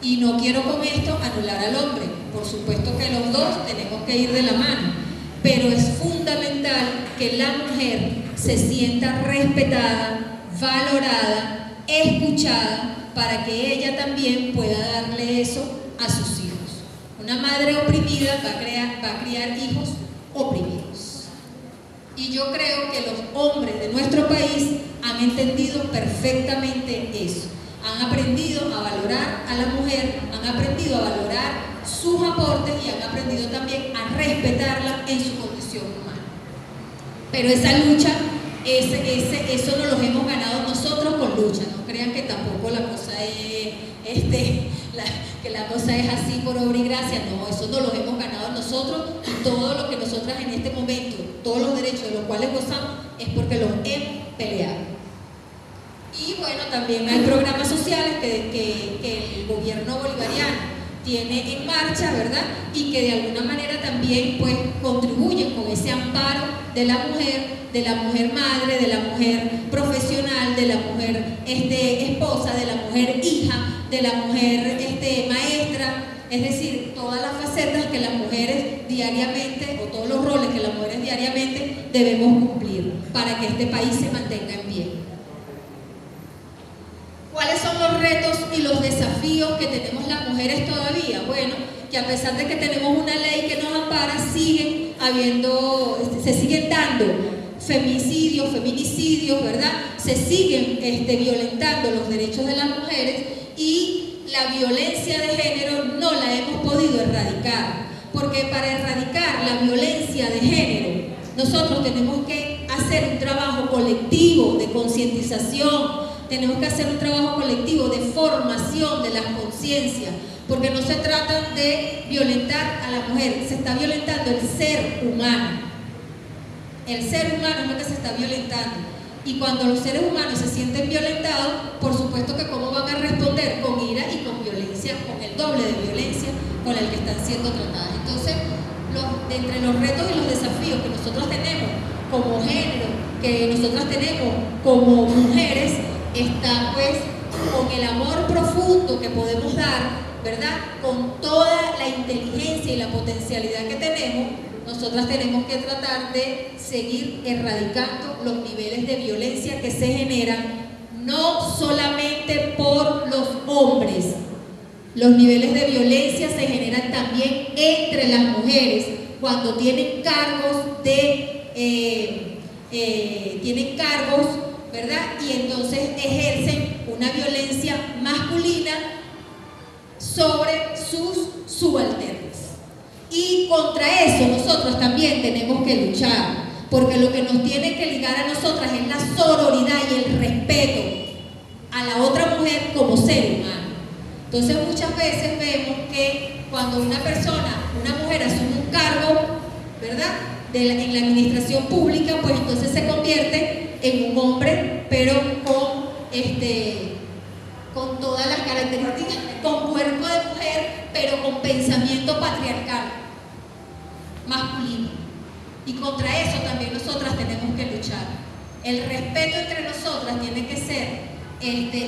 Y no quiero con esto anular al hombre, por supuesto que los dos tenemos que ir de la mano, pero es fundamental que la mujer se sienta respetada, valorada, escuchada, para que ella también pueda darle eso a sus hijos. Una madre oprimida va a criar hijos oprimidos. Y yo creo que los hombres de nuestro país han entendido perfectamente eso. Han aprendido a valorar a la mujer, han aprendido a valorar sus aportes y han aprendido también a respetarla en su condición humana. Pero esa lucha, eso no lo hemos ganado nosotros con lucha. No crean que tampoco la cosa es que la cosa es así por obra y gracia. No, eso no lo hemos ganado nosotros, y todo lo que nosotras en este momento, todos los derechos de los cuales gozamos, es porque los hemos peleado. Y bueno, también hay programas sociales que el gobierno bolivariano tiene en marcha, ¿verdad? Y que de alguna manera también pues contribuyen con ese amparo de la mujer madre, de la mujer profesional, de la mujer esposa, de la mujer hija, de la mujer maestra, es decir, todas las facetas que las mujeres diariamente, o todos los roles que las mujeres diariamente debemos cumplir para que este país se mantenga en pie. ¿Cuáles son los retos y los desafíos que tenemos las mujeres todavía? Bueno, que a pesar de que tenemos una ley que nos ampara, se siguen dando femicidios, feminicidios, ¿verdad? Se siguen violentando los derechos de las mujeres, y la violencia de género no la hemos podido erradicar, porque para erradicar la violencia de género nosotros tenemos que hacer un trabajo colectivo de concientización. Tenemos que hacer un trabajo colectivo de formación de las conciencias, porque no se trata de violentar a la mujer, se está violentando el ser humano. El ser humano es lo que se está violentando. Y cuando los seres humanos se sienten violentados, por supuesto que cómo van a responder, con ira y con violencia, con el doble de violencia con el que están siendo tratadas. Entonces, entre los retos y los desafíos que nosotros tenemos como género, que nosotras tenemos como mujeres, está pues con el amor profundo que podemos dar, ¿verdad? Con toda la inteligencia y la potencialidad que tenemos, nosotras tenemos que tratar de seguir erradicando los niveles de violencia que se generan, no solamente por los hombres. Los niveles de violencia se generan también entre las mujeres cuando tienen cargos ¿verdad? Y entonces ejercen una violencia masculina sobre sus subalternos. Y contra eso nosotros también tenemos que luchar, porque lo que nos tiene que ligar a nosotras es la sororidad y el respeto a la otra mujer como ser humano. Entonces muchas veces vemos que cuando una mujer asume un cargo, ¿verdad?, en la administración pública, pues entonces se convierte en un hombre, pero con todas las características, con cuerpo de mujer, pero con pensamiento patriarcal, masculino. Y contra eso también nosotras tenemos que luchar. El respeto entre nosotras tiene que ser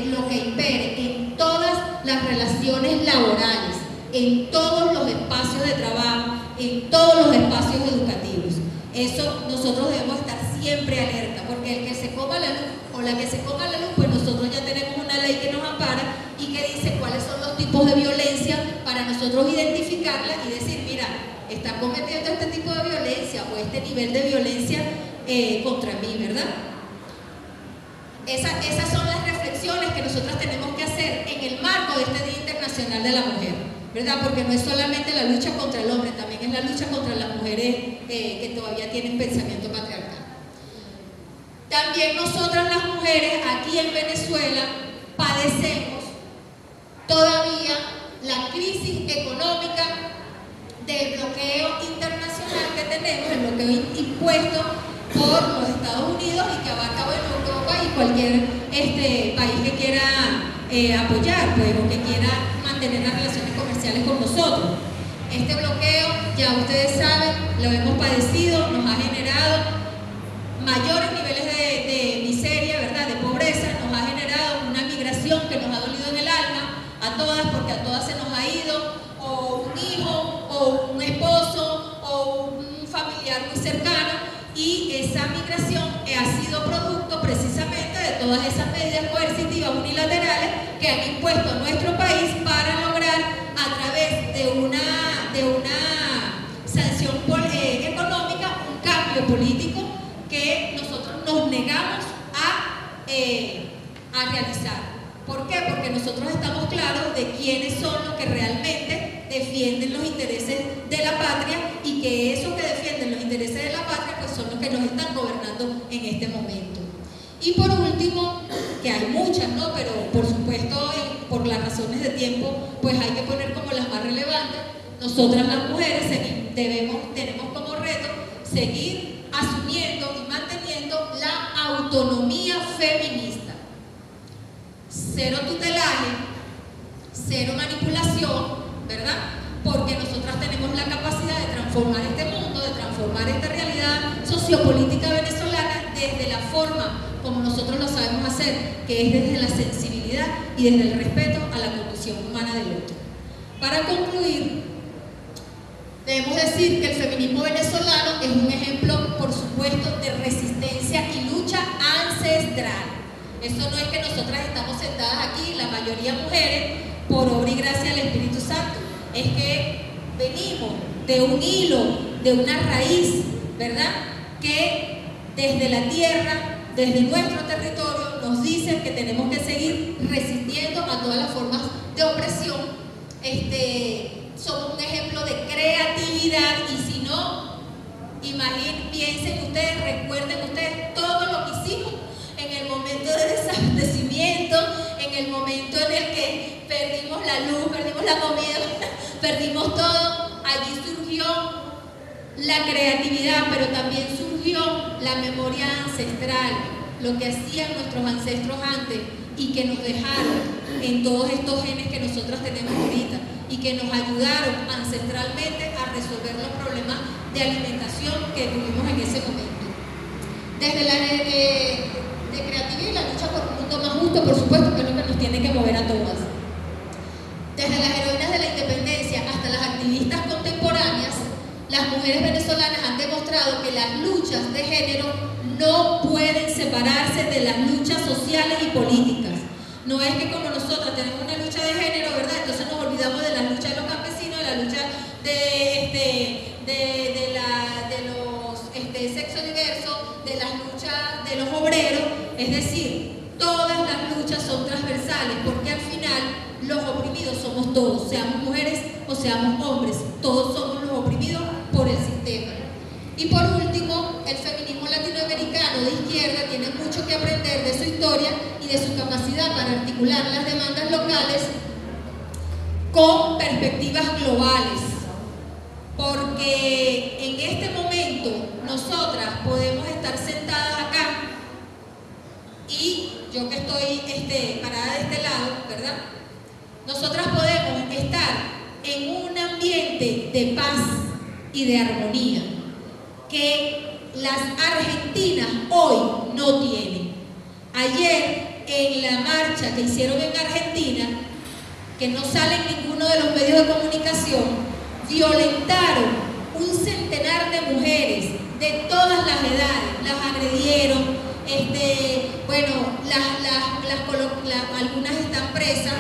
lo que impere en todas las relaciones laborales, en todos los espacios de trabajo, en todos los espacios educativos. Eso nosotros debemos estar siempre alerta, porque el que se coma la luz o la que se coma la luz, pues nosotros ya tenemos una ley que nos ampara y que dice cuáles son los tipos de violencia para nosotros identificarla y decir, mira, está cometiendo este tipo de violencia o este nivel de violencia contra mí, ¿verdad? Esas son las reflexiones que nosotras tenemos que hacer en el marco de este Día Internacional de la Mujer, ¿verdad? Porque no es solamente la lucha contra el hombre, también es la lucha contra las mujeres que todavía tienen pensamiento patriarcal. También nosotras las mujeres aquí en Venezuela padecemos todavía la crisis económica del bloqueo internacional que tenemos, el bloqueo impuesto por los Estados Unidos y que abarca Europa y cualquier país que quiera apoyar, pues, o que quiera mantener las relaciones comerciales con nosotros. Este bloqueo, ya ustedes saben, lo hemos padecido, nos ha generado mayores niveles de miseria, ¿verdad?, de pobreza, nos ha generado una migración que nos ha dolido en el alma a todas, porque a todas se nos ha ido o un hijo o un esposo o un familiar muy cercano, y esa migración ha sido producto precisamente de todas esas medidas coercitivas unilaterales que han impuesto a nuestro país para lograr, a través de una sanción económica, un cambio político que nosotros nos negamos a realizar. ¿Por qué? Porque nosotros estamos claros de quiénes son los que realmente defienden los intereses de la patria, y que esos que defienden los intereses de la patria pues son los que nos están gobernando en este momento. Y por último, que hay muchas, ¿no? Pero por supuesto, por las razones de tiempo, pues hay que poner como las más relevantes. Nosotras las mujeres tenemos como reto seguir asumiendo y manteniendo la autonomía feminista. Cero tutelaje, cero manipulación, ¿verdad? Porque nosotras tenemos la capacidad de transformar este mundo, de transformar esta realidad sociopolítica venezolana desde la forma como nosotros lo sabemos hacer, que es desde la sensibilidad y desde el respeto a la condición humana del otro. Para concluir, debemos decir que el feminismo venezolano es un ejemplo, por supuesto, de resistencia y lucha ancestral. Eso no es que nosotras estamos sentadas aquí, la mayoría mujeres, por obra y gracia del Espíritu Santo. Es que venimos de un hilo, de una raíz, ¿verdad? Que desde la tierra, desde nuestro territorio, nos dicen que tenemos que seguir resistiendo a todas las formas de opresión. Somos un ejemplo de creatividad, y si no, piensen ustedes, recuerden ustedes todo lo que hicimos en el momento de desabastecimiento, en el momento en el que perdimos la luz, perdimos la comida, perdimos todo. Allí surgió la creatividad, pero también surgió la memoria ancestral, lo que hacían nuestros ancestros antes y que nos dejaron en todos estos genes que nosotros tenemos ahorita, y que nos ayudaron ancestralmente a resolver los problemas de alimentación que tuvimos en ese momento. Desde la de creatividad y la lucha por un mundo más justo, por supuesto, que es lo que nos tiene que mover a todas. Desde las heroínas de la independencia hasta las activistas contemporáneas, las mujeres venezolanas han demostrado que las luchas de género no pueden separarse de las luchas sociales y políticas. No es que como nosotros tenemos una lucha de género, ¿verdad? Entonces nos olvidamos de la lucha de los campesinos, de la lucha de los sexo diverso, de las luchas de los obreros. Es decir, todas las luchas son transversales, porque al final los oprimidos somos todos, seamos mujeres o seamos hombres, todos somos los oprimidos por el sistema. Y por último, el feminismo latinoamericano de izquierda tiene mucho que aprender de su historia y de su capacidad para articular las demandas locales con perspectivas globales, porque en este momento nosotras podemos estar sentadas acá, y yo que estoy parada de este lado, ¿verdad? Nosotras podemos estar en un ambiente de paz y de armonía que las argentinas hoy no tienen. Ayer, en la marcha que hicieron en Argentina, que no sale en ninguno de los medios de comunicación, violentaron un centenar de mujeres de todas las edades, las agredieron. Algunas están presas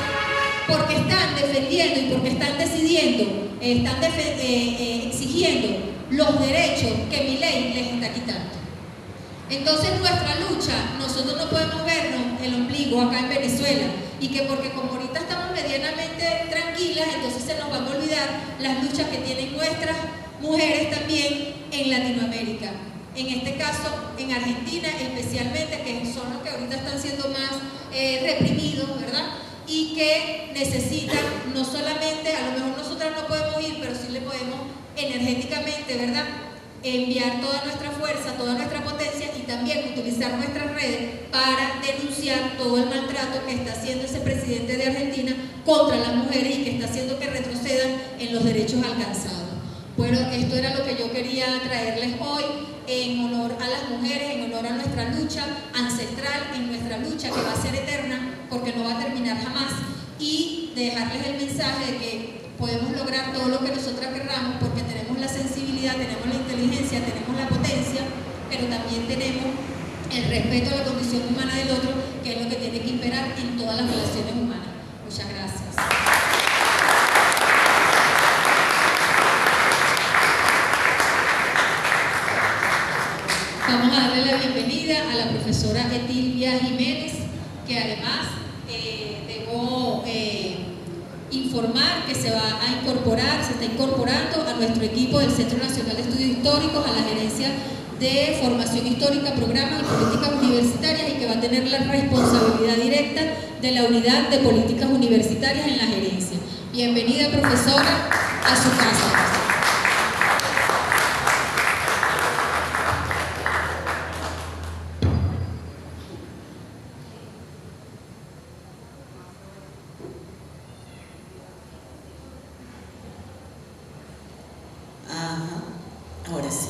porque están defendiendo y porque están decidiendo, exigiendo los derechos que Milei les está quitando. Entonces nuestra lucha, nosotros no podemos vernos el ombligo acá en Venezuela, y que porque como ahorita estamos medianamente tranquilas, entonces se nos van a olvidar las luchas que tienen nuestras mujeres también en Latinoamérica. En este caso, en Argentina especialmente, que son los que ahorita están siendo más reprimidos, ¿verdad? Y que necesitan no solamente, a lo mejor nosotras no podemos ir, pero sí le podemos energéticamente, ¿verdad?, enviar toda nuestra fuerza, toda nuestra potencia, y también utilizar nuestras redes para denunciar todo el maltrato que está haciendo ese presidente de Argentina contra las mujeres y que está haciendo que retrocedan en los derechos alcanzados. Bueno, esto era lo que yo quería traerles hoy en honor a las mujeres, en honor a nuestra lucha ancestral, en nuestra lucha que va a ser eterna porque no va a terminar jamás, y dejarles el mensaje de que podemos lograr todo lo que nosotras querramos porque tenemos la sensibilidad, tenemos la inteligencia, tenemos la potencia, pero también tenemos el respeto a la condición humana del otro, que es lo que tiene que imperar en todas las relaciones humanas. Muchas gracias. Vamos a darle la bienvenida a la profesora Etilvia Jiménez, que además debo informar que se va a incorporar, se está incorporando a nuestro equipo del Centro Nacional de Estudios Históricos, a la gerencia de Formación Histórica, Programas y Políticas Universitarias, y que va a tener la responsabilidad directa de la Unidad de Políticas Universitarias en la gerencia. Bienvenida, profesora, a su casa. Ahora sí.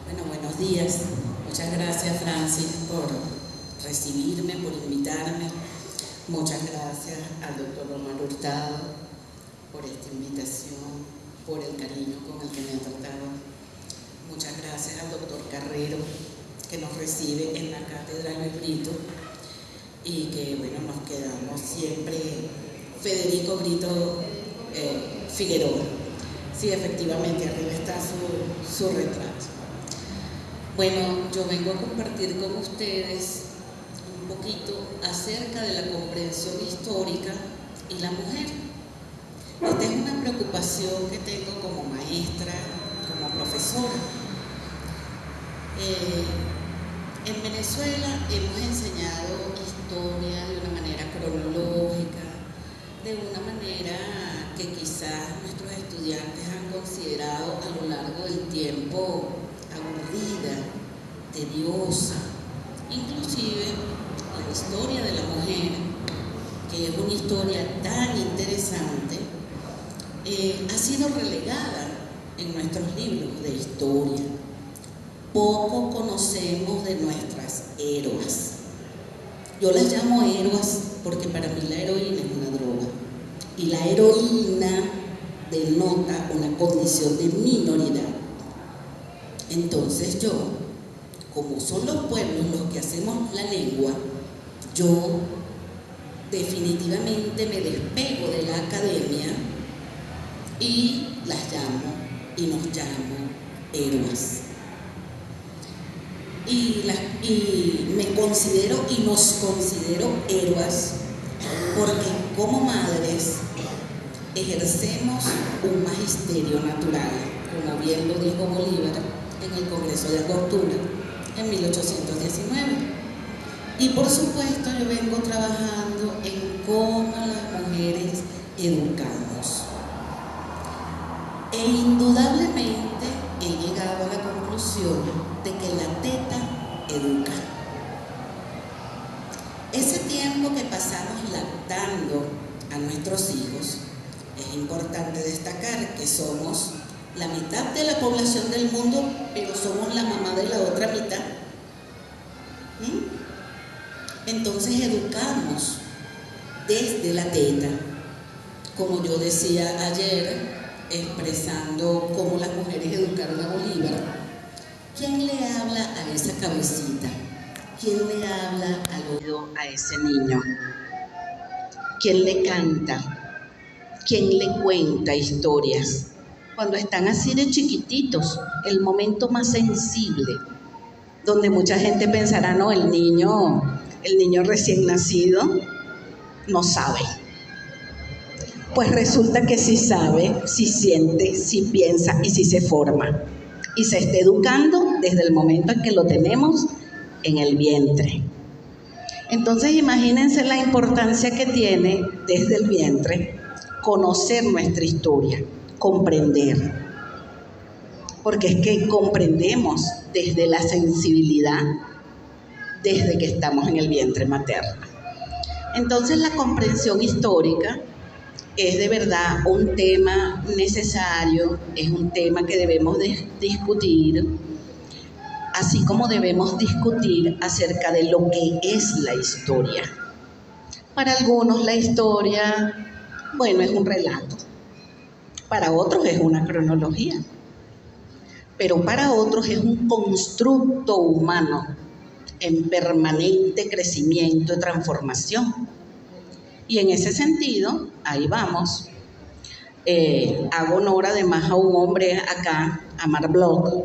Bueno, buenos días. Muchas gracias, Francis, por recibirme, por invitarme. Muchas gracias al doctor Omar Hurtado por esta invitación, por el cariño con el que me ha tratado. Muchas gracias al doctor Carrero, que nos recibe en la Cátedra Luis Brito, y que, bueno, nos quedamos siempre Federico Brito Figueroa. Sí, efectivamente, arriba está su retrato. Bueno, yo vengo a compartir con ustedes un poquito acerca de la comprensión histórica y la mujer. Esta es una preocupación que tengo como maestra, como profesora. En Venezuela hemos enseñado historia de una manera cronológica, de una manera que quizás nuestros estudiantes han considerado a lo largo del tiempo aburrida, tediosa. Inclusive la historia de la mujer, que es una historia tan interesante, ha sido relegada en nuestros libros de historia. Poco conocemos de nuestras héroas. Yo las llamo héroas porque para mí la heroína es una droga. Y la heroína denota una condición de minoridad. Entonces yo, como son los pueblos los que hacemos la lengua, yo definitivamente me despego de la academia y las llamo y nos llamo héroas. Y me considero y nos considero héroas porque como madres ejercemos un magisterio natural, como bien lo dijo Bolívar en el Congreso de Angostura en 1819. Y por supuesto yo vengo trabajando en cómo las mujeres educamos. E indudablemente he llegado a la conclusión de que la teta educa. Ese tiempo que pasamos lactando a nuestros hijos, es importante destacar que somos la mitad de la población del mundo, pero somos la mamá de la otra mitad. Entonces educamos desde la teta, como yo decía ayer, expresando cómo las mujeres educaron a Bolívar. ¿Quién le habla a esa cabecita? ¿Quién le habla al oído a ese niño? ¿Quién le canta? ¿Quién le cuenta historias? Cuando están así de chiquititos, el momento más sensible, donde mucha gente pensará, no, el niño recién nacido no sabe. Pues resulta que sí sabe, sí siente, sí piensa y sí se forma. Y se está educando desde el momento en que lo tenemos en el vientre. Entonces imagínense la importancia que tiene desde el vientre conocer nuestra historia, comprender. Porque es que comprendemos desde la sensibilidad desde que estamos en el vientre materno. Entonces la comprensión histórica es de verdad un tema necesario, es un tema que debemos discutir, así como debemos discutir acerca de lo que es la historia. Para algunos la historia, bueno, es un relato. Para otros es una cronología. Pero para otros es un constructo humano en permanente crecimiento y transformación. Y en ese sentido, ahí vamos. Hago honor además a un hombre acá, a Marc Bloch,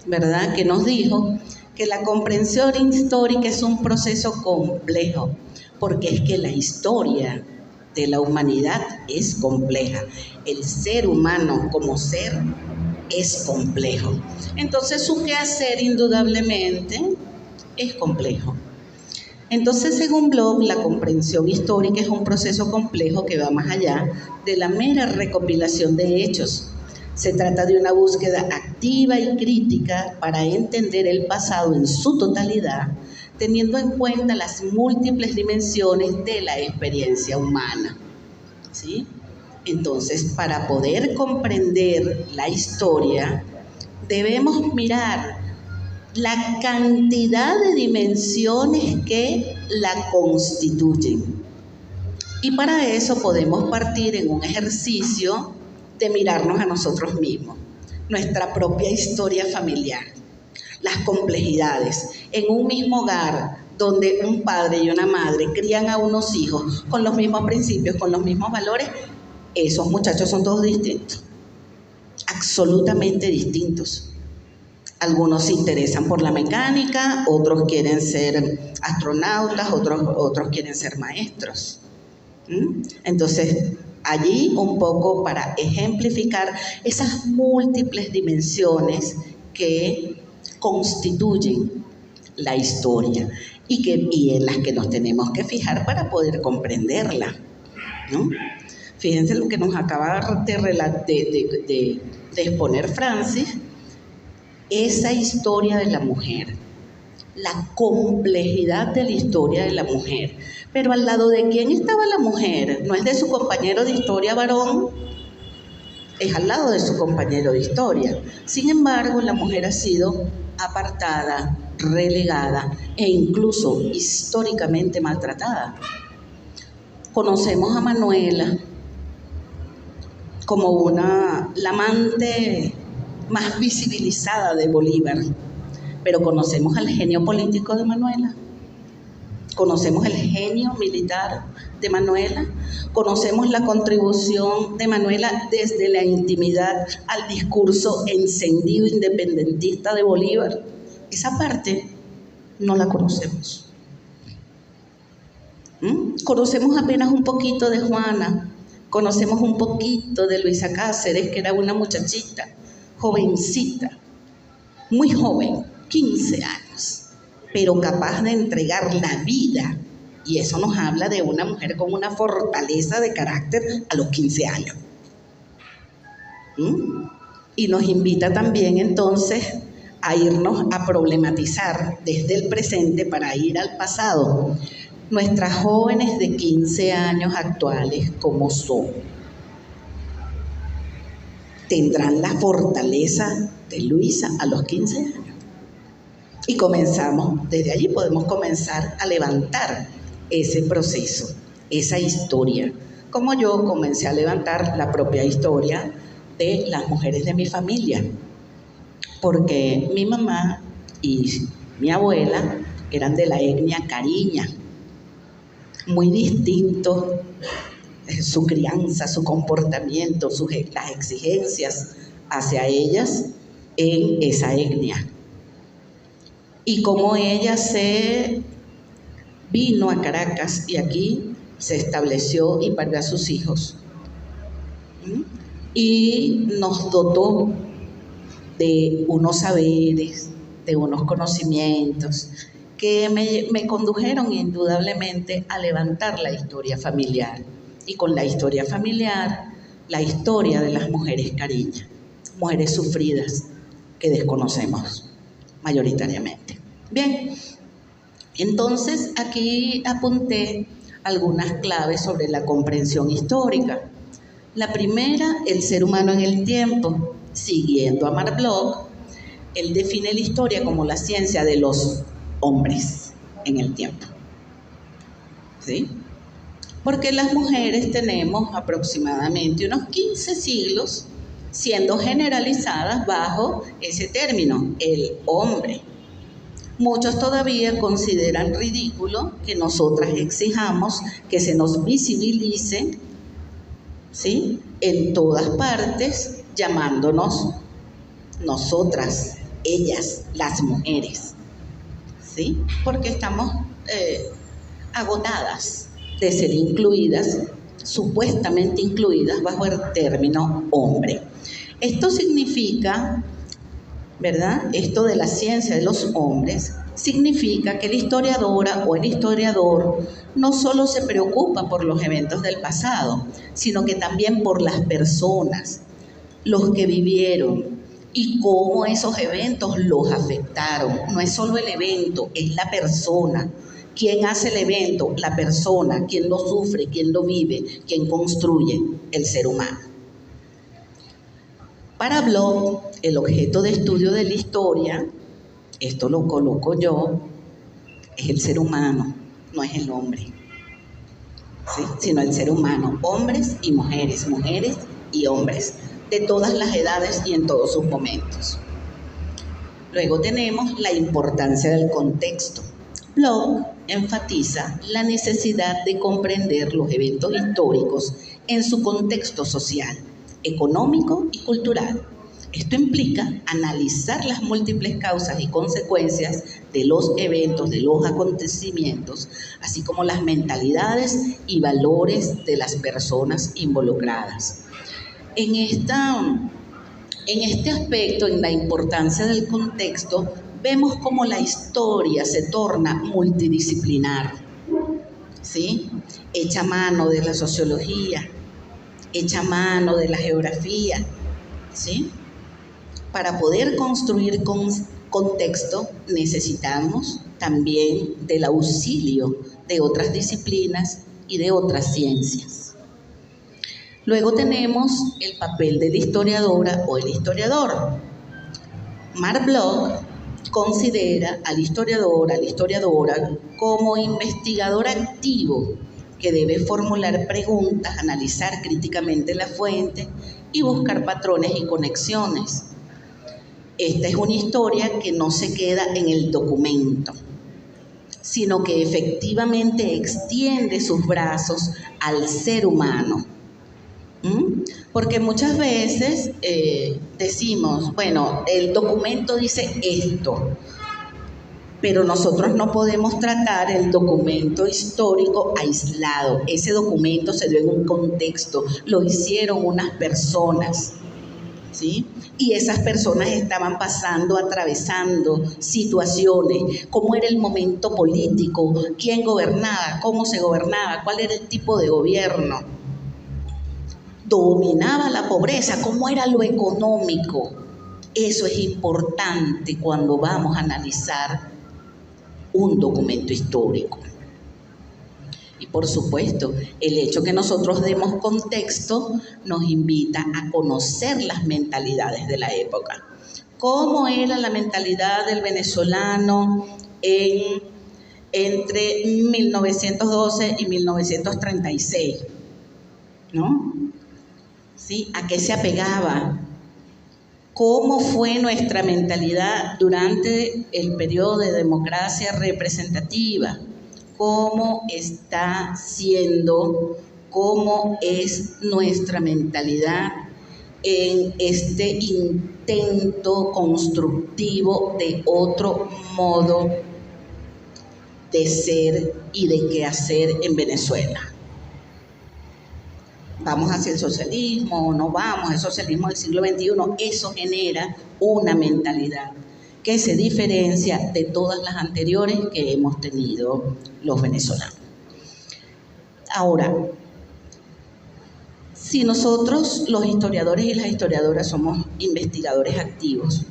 ¿verdad?, que nos dijo que la comprensión histórica es un proceso complejo, porque es que la historia de la humanidad es compleja. El ser humano como ser es complejo. Entonces su quehacer indudablemente es complejo. Entonces, según Bloch, la comprensión histórica es un proceso complejo que va más allá de la mera recopilación de hechos. Se trata de una búsqueda activa y crítica para entender el pasado en su totalidad, teniendo en cuenta las múltiples dimensiones de la experiencia humana. ¿Sí? Entonces, para poder comprender la historia, debemos mirar la cantidad de dimensiones que la constituyen. Y para eso podemos partir en un ejercicio de mirarnos a nosotros mismos, nuestra propia historia familiar, las complejidades. En un mismo hogar donde un padre y una madre crían a unos hijos con los mismos principios, con los mismos valores, esos muchachos son todos distintos, absolutamente distintos. Algunos se interesan por la mecánica, otros quieren ser astronautas, otros quieren ser maestros. Entonces, allí un poco para ejemplificar esas múltiples dimensiones que constituyen la historia y en las que nos tenemos que fijar para poder comprenderla, ¿no? Fíjense lo que nos acaba de exponer Francis, esa historia de la mujer, la complejidad de la historia de la mujer. Pero al lado de quién estaba la mujer, no es de su compañero de historia varón, es al lado de su compañero de historia. Sin embargo, la mujer ha sido apartada, relegada e incluso históricamente maltratada. Conocemos a Manuela como la amante más visibilizada de Bolívar, pero conocemos al genio político de Manuela, conocemos el genio militar de Manuela, conocemos la contribución de Manuela desde la intimidad al discurso encendido independentista de Bolívar. Esa parte no la conocemos. Conocemos apenas un poquito de Juana, conocemos un poquito de Luisa Cáceres, que era una muchachita, jovencita, muy joven, 15 años, pero capaz de entregar la vida. Y eso nos habla de una mujer con una fortaleza de carácter a los 15 años. Y nos invita también entonces a irnos a problematizar desde el presente para ir al pasado. Nuestras jóvenes de 15 años actuales, ¿cómo son? ¿Tendrán la fortaleza de Luisa a los 15 años? Y comenzamos, desde allí podemos comenzar a levantar ese proceso, esa historia. Como yo comencé a levantar la propia historia de las mujeres de mi familia. Porque mi mamá y mi abuela eran de la etnia cariña, muy distintos su crianza, su comportamiento, las exigencias hacia ellas en esa etnia. Y como ella se vino a Caracas y aquí se estableció y parió a sus hijos. Y nos dotó de unos saberes, de unos conocimientos que me condujeron indudablemente a levantar la historia familiar. Y con la historia familiar, la historia de las mujeres cariñas, mujeres sufridas que desconocemos mayoritariamente. Bien, entonces aquí apunté algunas claves sobre la comprensión histórica. La primera, el ser humano en el tiempo. Siguiendo a Marc Bloch, él define la historia como la ciencia de los hombres en el tiempo. ¿Sí? Porque las mujeres tenemos aproximadamente unos 15 siglos siendo generalizadas bajo ese término, el hombre. Muchos todavía consideran ridículo que nosotras exijamos que se nos visibilice, ¿sí?, en todas partes, llamándonos nosotras, ellas, las mujeres, ¿sí? Porque estamos agotadas de ser incluidas, supuestamente incluidas bajo el término hombre. Esto significa, ¿verdad? Esto de la ciencia de los hombres significa que la historiadora o el historiador no solo se preocupa por los eventos del pasado, sino que también por las personas, los que vivieron y cómo esos eventos los afectaron. No es solo el evento, es la persona. ¿Quién hace el evento? La persona. ¿Quién lo sufre? ¿Quién lo vive? ¿Quién construye? El ser humano. Para Bloch, el objeto de estudio de la historia, esto lo coloco yo, es el ser humano, no es el hombre, ¿sí?, sino el ser humano, hombres y mujeres, mujeres y hombres, de todas las edades y en todos sus momentos. Luego tenemos la importancia del contexto. Bloch enfatiza la necesidad de comprender los eventos históricos en su contexto social, económico y cultural. Esto implica analizar las múltiples causas y consecuencias de los eventos, de los acontecimientos, así como las mentalidades y valores de las personas involucradas. En este aspecto, en la importancia del contexto, vemos cómo la historia se torna multidisciplinar, ¿sí?, hecha a mano de la sociología, hecha a mano de la geografía, ¿sí? Para poder construir contexto necesitamos también del auxilio de otras disciplinas y de otras ciencias. Luego tenemos el papel de la historiadora o el historiador. Marc Bloch considera al historiador, a la historiadora, como investigador activo que debe formular preguntas, analizar críticamente la fuente y buscar patrones y conexiones. Esta es una historia que no se queda en el documento, sino que efectivamente extiende sus brazos al ser humano. Porque muchas veces decimos, bueno, el documento dice esto, pero nosotros no podemos tratar el documento histórico aislado. Ese documento se dio en un contexto, lo hicieron unas personas, ¿sí? Y esas personas estaban pasando, atravesando situaciones, cómo era el momento político, quién gobernaba, cómo se gobernaba, cuál era el tipo de gobierno. Dominaba la pobreza, cómo era lo económico. Eso es importante cuando vamos a analizar un documento histórico. Y por supuesto, el hecho que nosotros demos contexto nos invita a conocer las mentalidades de la época. ¿Cómo era la mentalidad del venezolano entre 1912 y 1936? ¿No? ¿Sí? ¿A qué se apegaba? ¿Cómo fue nuestra mentalidad durante el periodo de democracia representativa? ¿Cómo está siendo, cómo es nuestra mentalidad en este intento constructivo de otro modo de ser y de qué hacer en Venezuela? ¿Vamos hacia el socialismo o no vamos? El socialismo del siglo XXI, eso genera una mentalidad que se diferencia de todas las anteriores que hemos tenido los venezolanos. Ahora, si nosotros, los historiadores y las historiadoras, somos investigadores activos,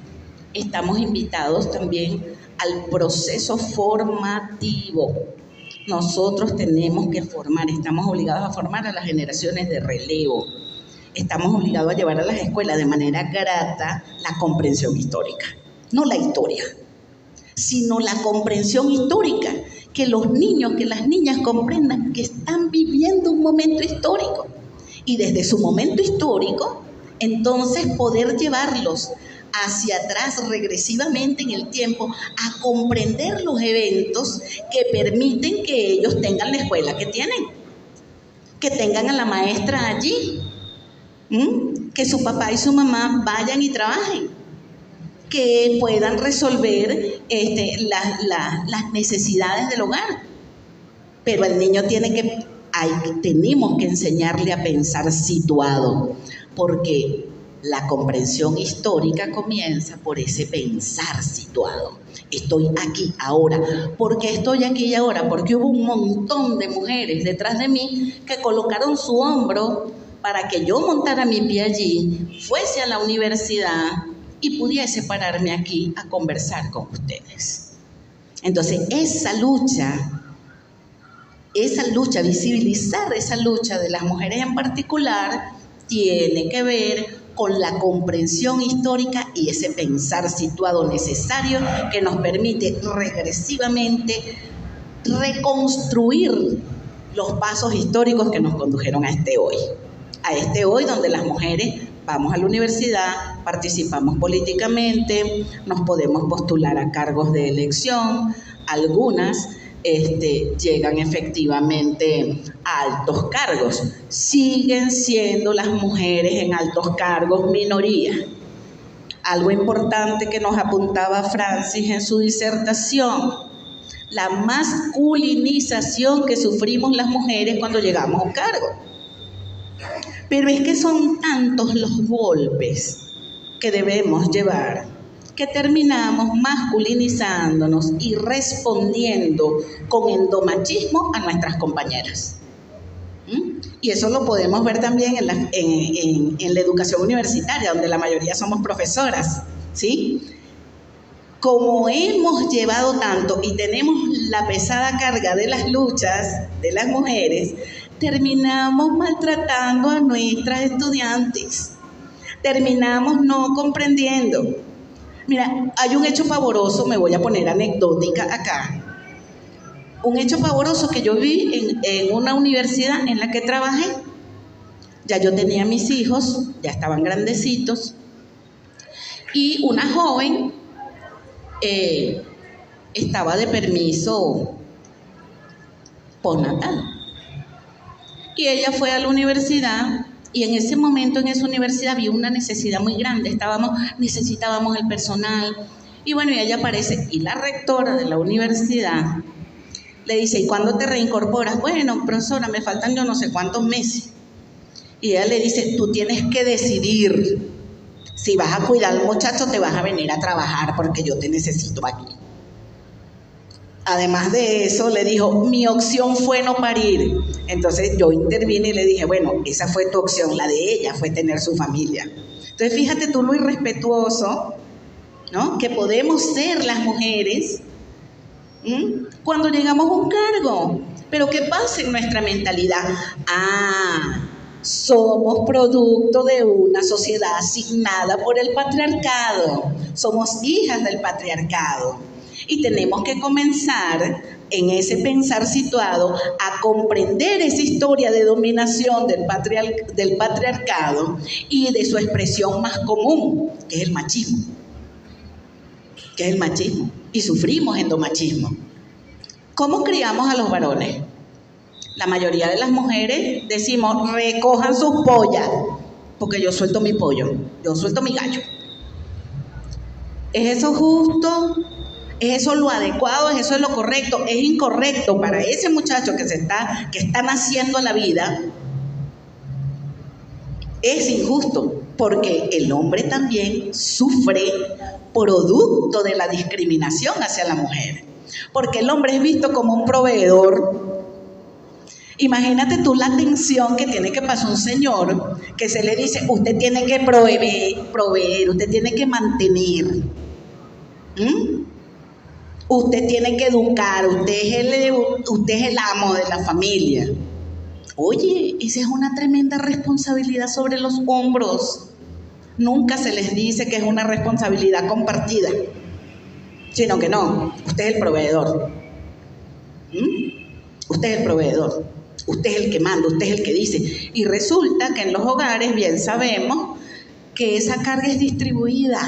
estamos invitados también al proceso formativo. Nosotros tenemos que formar, estamos obligados a formar a las generaciones de relevo. Estamos obligados a llevar a las escuelas de manera grata la comprensión histórica. No la historia, sino la comprensión histórica, que los niños, que las niñas comprendan que están viviendo un momento histórico. Y desde su momento histórico, entonces poder llevarlos hacia atrás regresivamente en el tiempo a comprender los eventos que permiten que ellos tengan la escuela que tienen, que tengan a la maestra allí, que su papá y su mamá vayan y trabajen, que puedan resolver las necesidades del hogar. Pero el niño tenemos que enseñarle a pensar situado, porque la comprensión histórica comienza por ese pensar situado. Estoy aquí ahora. ¿Por qué estoy aquí y ahora? Porque hubo un montón de mujeres detrás de mí que colocaron su hombro para que yo montara mi pie allí, fuese a la universidad y pudiese pararme aquí a conversar con ustedes. Entonces, esa lucha, visibilizar esa lucha de las mujeres en particular, tiene que ver con la comprensión histórica y ese pensar situado necesario que nos permite regresivamente reconstruir los pasos históricos que nos condujeron a este hoy donde las mujeres vamos a la universidad, participamos políticamente, nos podemos postular a cargos de elección, algunas llegan efectivamente a altos cargos. Siguen siendo las mujeres en altos cargos minoría. Algo importante que nos apuntaba Francis en su disertación: la masculinización que sufrimos las mujeres cuando llegamos a un cargo. Pero es que son tantos los golpes que debemos llevar que terminamos masculinizándonos y respondiendo con endomachismo a nuestras compañeras. Y eso lo podemos ver también en la educación universitaria, donde la mayoría somos profesoras, ¿sí? Como hemos llevado tanto y tenemos la pesada carga de las luchas de las mujeres, terminamos maltratando a nuestras estudiantes, terminamos no comprendiendo. Mira, hay un hecho pavoroso, me voy a poner anecdótica acá. Un hecho pavoroso que yo vi en una universidad en la que trabajé. Ya yo tenía mis hijos, ya estaban grandecitos, y una joven estaba de permiso postnatal. Y ella fue a la universidad. Y en ese momento, en esa universidad, había una necesidad muy grande. Necesitábamos el personal. Y bueno, y ella aparece. Y la rectora de la universidad le dice: ¿y cuándo te reincorporas? Bueno, profesora, me faltan yo no sé cuántos meses. Y ella le dice: tú tienes que decidir si vas a cuidar al muchacho, te vas a venir a trabajar porque yo te necesito aquí. Además de eso, le dijo: mi opción fue no parir. Entonces yo intervine y le dije: bueno, esa fue tu opción, la de ella fue tener su familia. Entonces fíjate tú lo irrespetuoso, ¿no?, que podemos ser las mujeres cuando llegamos a un cargo. Pero ¿qué pasa en nuestra mentalidad? Somos producto de una sociedad asignada por el patriarcado. Somos hijas del patriarcado. Y tenemos que comenzar en ese pensar situado a comprender esa historia de dominación del patriarcado y de su expresión más común, que es el machismo. Y sufrimos endomachismo. ¿Cómo criamos a los varones? La mayoría de las mujeres decimos: recojan sus pollas, porque yo suelto mi pollo, yo suelto mi gallo. ¿Es eso justo? ¿Es eso lo adecuado? ¿Es eso lo correcto? Es incorrecto para ese muchacho que está naciendo a la vida. Es injusto, porque el hombre también sufre producto de la discriminación hacia la mujer. Porque el hombre es visto como un proveedor. Imagínate tú la tensión que tiene que pasar un señor que se le dice: usted tiene que proveer, usted tiene que mantener. Usted tiene que educar, usted es el amo de la familia. Oye, esa es una tremenda responsabilidad sobre los hombros. Nunca se les dice que es una responsabilidad compartida, sino que no, usted es el proveedor. Usted es el proveedor. Usted es el que manda, usted es el que dice. Y resulta que en los hogares bien sabemos que esa carga es distribuida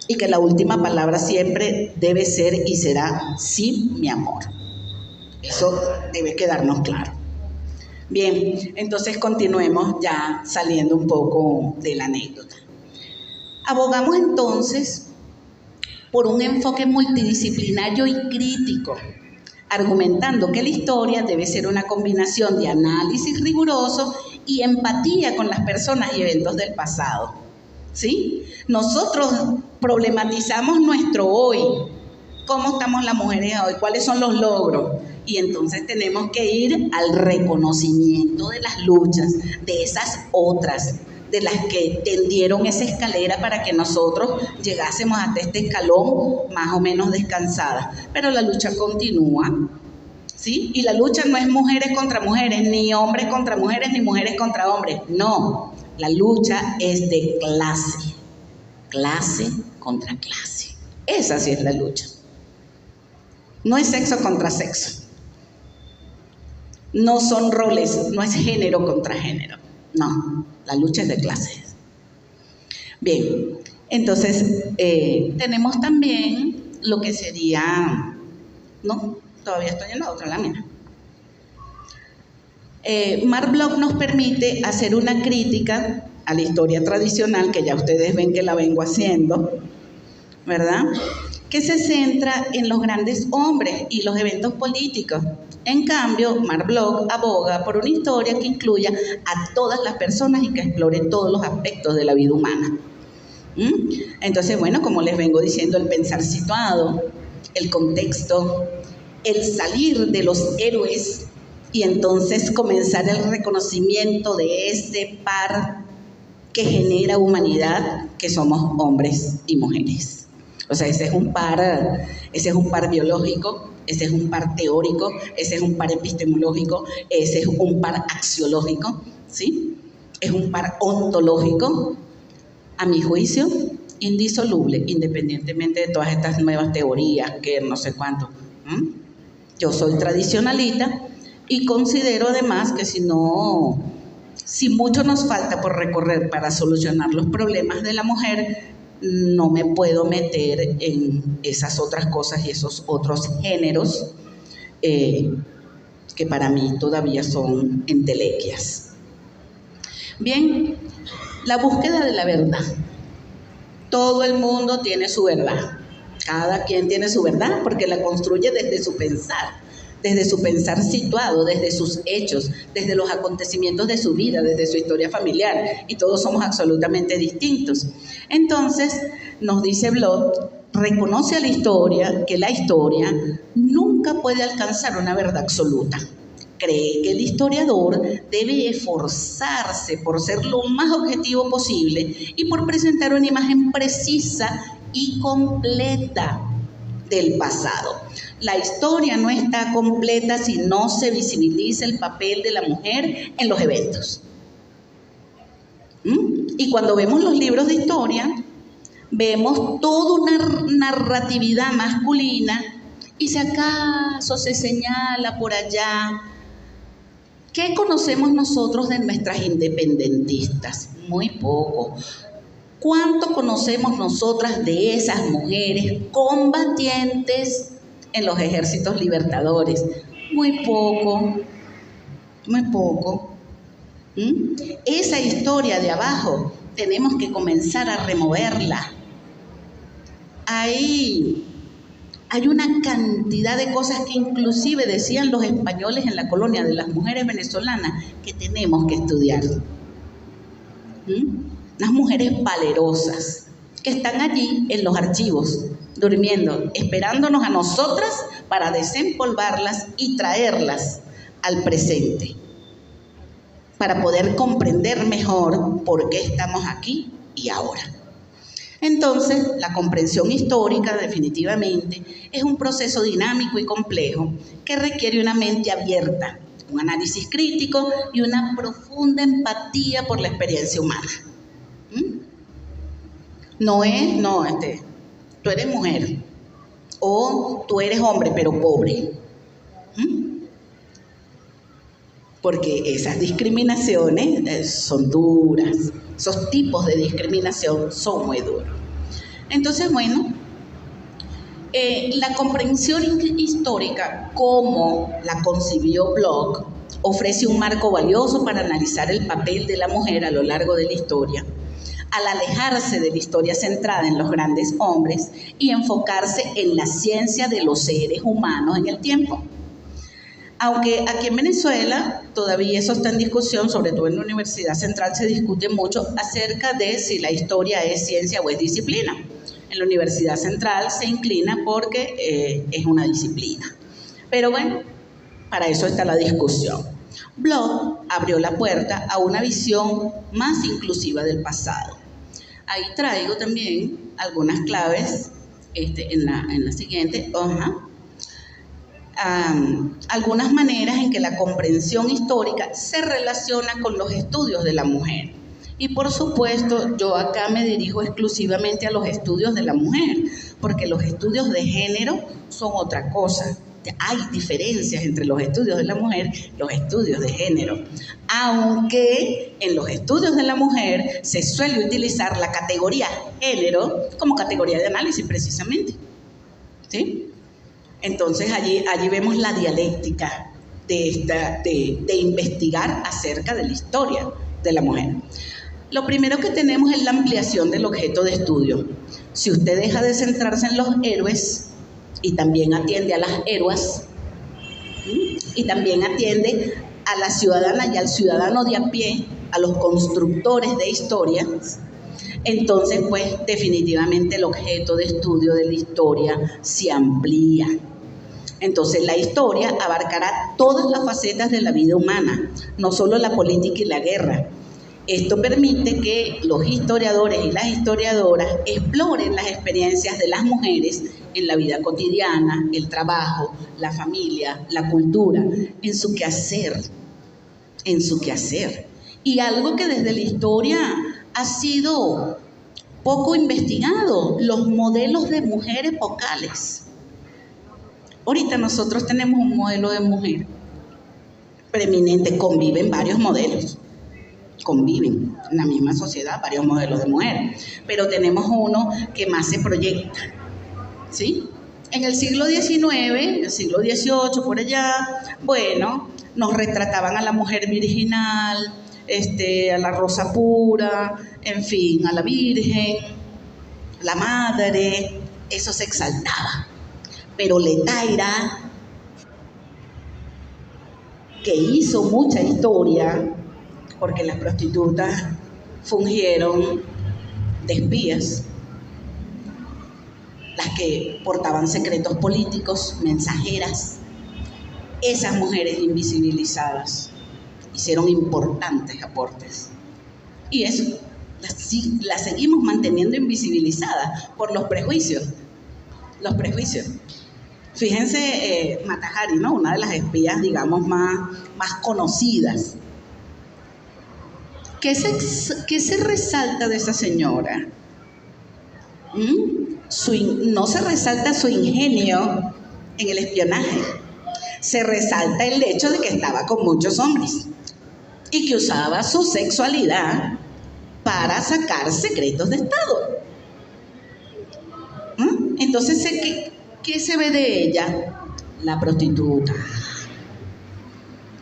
y que la última palabra siempre debe ser y será sí, mi amor. Eso debe quedarnos claro. Bien, entonces continuemos ya saliendo un poco de la anécdota. Abogamos entonces por un enfoque multidisciplinario y crítico, argumentando que la historia debe ser una combinación de análisis riguroso y empatía con las personas y eventos del pasado. ¿Sí? Nosotros problematizamos nuestro hoy, cómo estamos las mujeres hoy, cuáles son los logros, y entonces tenemos que ir al reconocimiento de las luchas, de esas otras, de las que tendieron esa escalera para que nosotros llegásemos hasta este escalón más o menos descansada. Pero la lucha continúa, ¿sí? Y la lucha no es mujeres contra mujeres, ni hombres contra mujeres, ni mujeres contra hombres. No, la lucha es de clase, clase contra clase. Esa sí es la lucha. No es sexo contra sexo. No son roles, no es género contra género. No, la lucha es de clases. Bien, entonces tenemos también lo que sería, no, todavía estoy en la otra lámina. Marc Bloch nos permite hacer una crítica a la historia tradicional, que ya ustedes ven que la vengo haciendo, ¿verdad? Que se centra en los grandes hombres y los eventos políticos. En cambio, Marc Bloch aboga por una historia que incluya a todas las personas y que explore todos los aspectos de la vida humana. Entonces, bueno, como les vengo diciendo, el pensar situado, el contexto, el salir de los héroes y entonces comenzar el reconocimiento de ese par que genera humanidad, que somos hombres y mujeres. O sea, ese es un par biológico, ese es un par teórico, ese es un par epistemológico, ese es un par axiológico, ¿sí? Es un par ontológico, a mi juicio, indisoluble, independientemente de todas estas nuevas teorías, que no sé cuánto. Yo soy tradicionalista y considero además que si mucho nos falta por recorrer para solucionar los problemas de la mujer, no me puedo meter en esas otras cosas y esos otros géneros que para mí todavía son entelequias. Bien, la búsqueda de la verdad. Todo el mundo tiene su verdad. Cada quien tiene su verdad porque la construye desde su pensar situado, desde sus hechos, desde los acontecimientos de su vida, desde su historia familiar, y todos somos absolutamente distintos. Entonces, nos dice Bloch, reconoce a la historia que la historia nunca puede alcanzar una verdad absoluta. Cree que el historiador debe esforzarse por ser lo más objetivo posible y por presentar una imagen precisa y completa del pasado. La historia no está completa si no se visibiliza el papel de la mujer en los eventos. Y cuando vemos los libros de historia, vemos toda una narratividad masculina y si acaso se señala por allá. ¿Qué conocemos nosotros de nuestras independentistas? Muy poco. ¿Cuánto conocemos nosotras de esas mujeres combatientes en los ejércitos libertadores? Muy poco, muy poco. Esa historia de abajo tenemos que comenzar a removerla. Hay una cantidad de cosas que inclusive decían los españoles en la colonia de las mujeres venezolanas que tenemos que estudiar. Unas mujeres valerosas que están allí en los archivos, durmiendo, esperándonos a nosotras para desempolvarlas y traerlas al presente, para poder comprender mejor por qué estamos aquí y ahora. Entonces, la comprensión histórica definitivamente es un proceso dinámico y complejo que requiere una mente abierta, un análisis crítico y una profunda empatía por la experiencia humana. Tú eres mujer o tú eres hombre pero pobre. porque esas discriminaciones son duras, esos tipos de discriminación son muy duros. Entonces, bueno, la comprensión histórica, como la concibió Bloch, ofrece un marco valioso para analizar el papel de la mujer a lo largo de la historia, al alejarse de la historia centrada en los grandes hombres y enfocarse en la ciencia de los seres humanos en el tiempo. Aunque aquí en Venezuela todavía eso está en discusión, sobre todo en la Universidad Central se discute mucho acerca de si la historia es ciencia o es disciplina. En la Universidad Central se inclina porque es una disciplina. Pero bueno, para eso está la discusión. Bloch abrió la puerta a una visión más inclusiva del pasado. Ahí traigo también algunas claves en la siguiente hoja. Algunas maneras en que la comprensión histórica se relaciona con los estudios de la mujer. Y por supuesto, yo acá me dirijo exclusivamente a los estudios de la mujer, porque los estudios de género son otra cosa. Hay diferencias entre los estudios de la mujer y los estudios de género. Aunque en los estudios de la mujer se suele utilizar la categoría género como categoría de análisis precisamente. ¿Sí? Entonces allí vemos la dialéctica de investigar acerca de la historia de la mujer. Lo primero que tenemos es la ampliación del objeto de estudio. Si usted deja de centrarse en los héroes y también atiende a las héroas, y también atiende a la ciudadana y al ciudadano de a pie, a los constructores de historias, entonces pues definitivamente el objeto de estudio de la historia se amplía. Entonces la historia abarcará todas las facetas de la vida humana, no solo la política y la guerra. Esto permite que los historiadores y las historiadoras exploren las experiencias de las mujeres en la vida cotidiana, el trabajo, la familia, la cultura, en su quehacer. Y algo que desde la historia ha sido poco investigado, los modelos de mujer epocales. Ahorita nosotros tenemos un modelo de mujer preeminente, conviven varios modelos. Conviven en la misma sociedad varios modelos de mujer, pero tenemos uno que más se proyecta, ¿sí? En el siglo XIX, el siglo XVIII, por allá, bueno, nos retrataban a la mujer virginal, a la rosa pura, en fin, a la virgen, la madre, eso se exaltaba. Pero Letaira, que hizo mucha historia, porque las prostitutas fungieron de espías, las que portaban secretos políticos, mensajeras, esas mujeres invisibilizadas hicieron importantes aportes. Y eso las seguimos manteniendo invisibilizadas por los prejuicios. Los prejuicios. Fíjense, Mata Hari, ¿no? Una de las espías, digamos, más conocidas. ¿Qué se resalta de esa señora? No se resalta su ingenio en el espionaje. Se resalta el hecho de que estaba con muchos hombres y que usaba su sexualidad para sacar secretos de Estado. Entonces, ¿qué se ve de ella? La prostituta.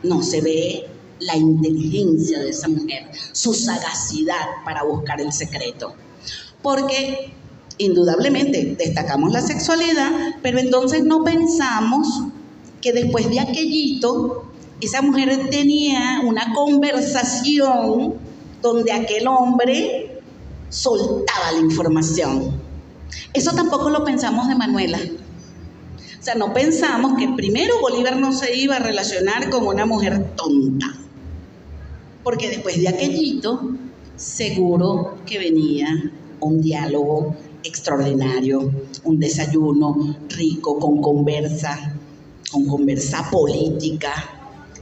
No se ve la inteligencia de esa mujer, su sagacidad para buscar el secreto. Porque indudablemente destacamos la sexualidad, pero entonces no pensamos que después de aquellito, esa mujer tenía una conversación donde aquel hombre soltaba la información. Eso tampoco lo pensamos de Manuela. O sea, no pensamos que primero Bolívar no se iba a relacionar con una mujer tonta, porque después de aquellito seguro que venía un diálogo extraordinario, un desayuno rico con conversa política.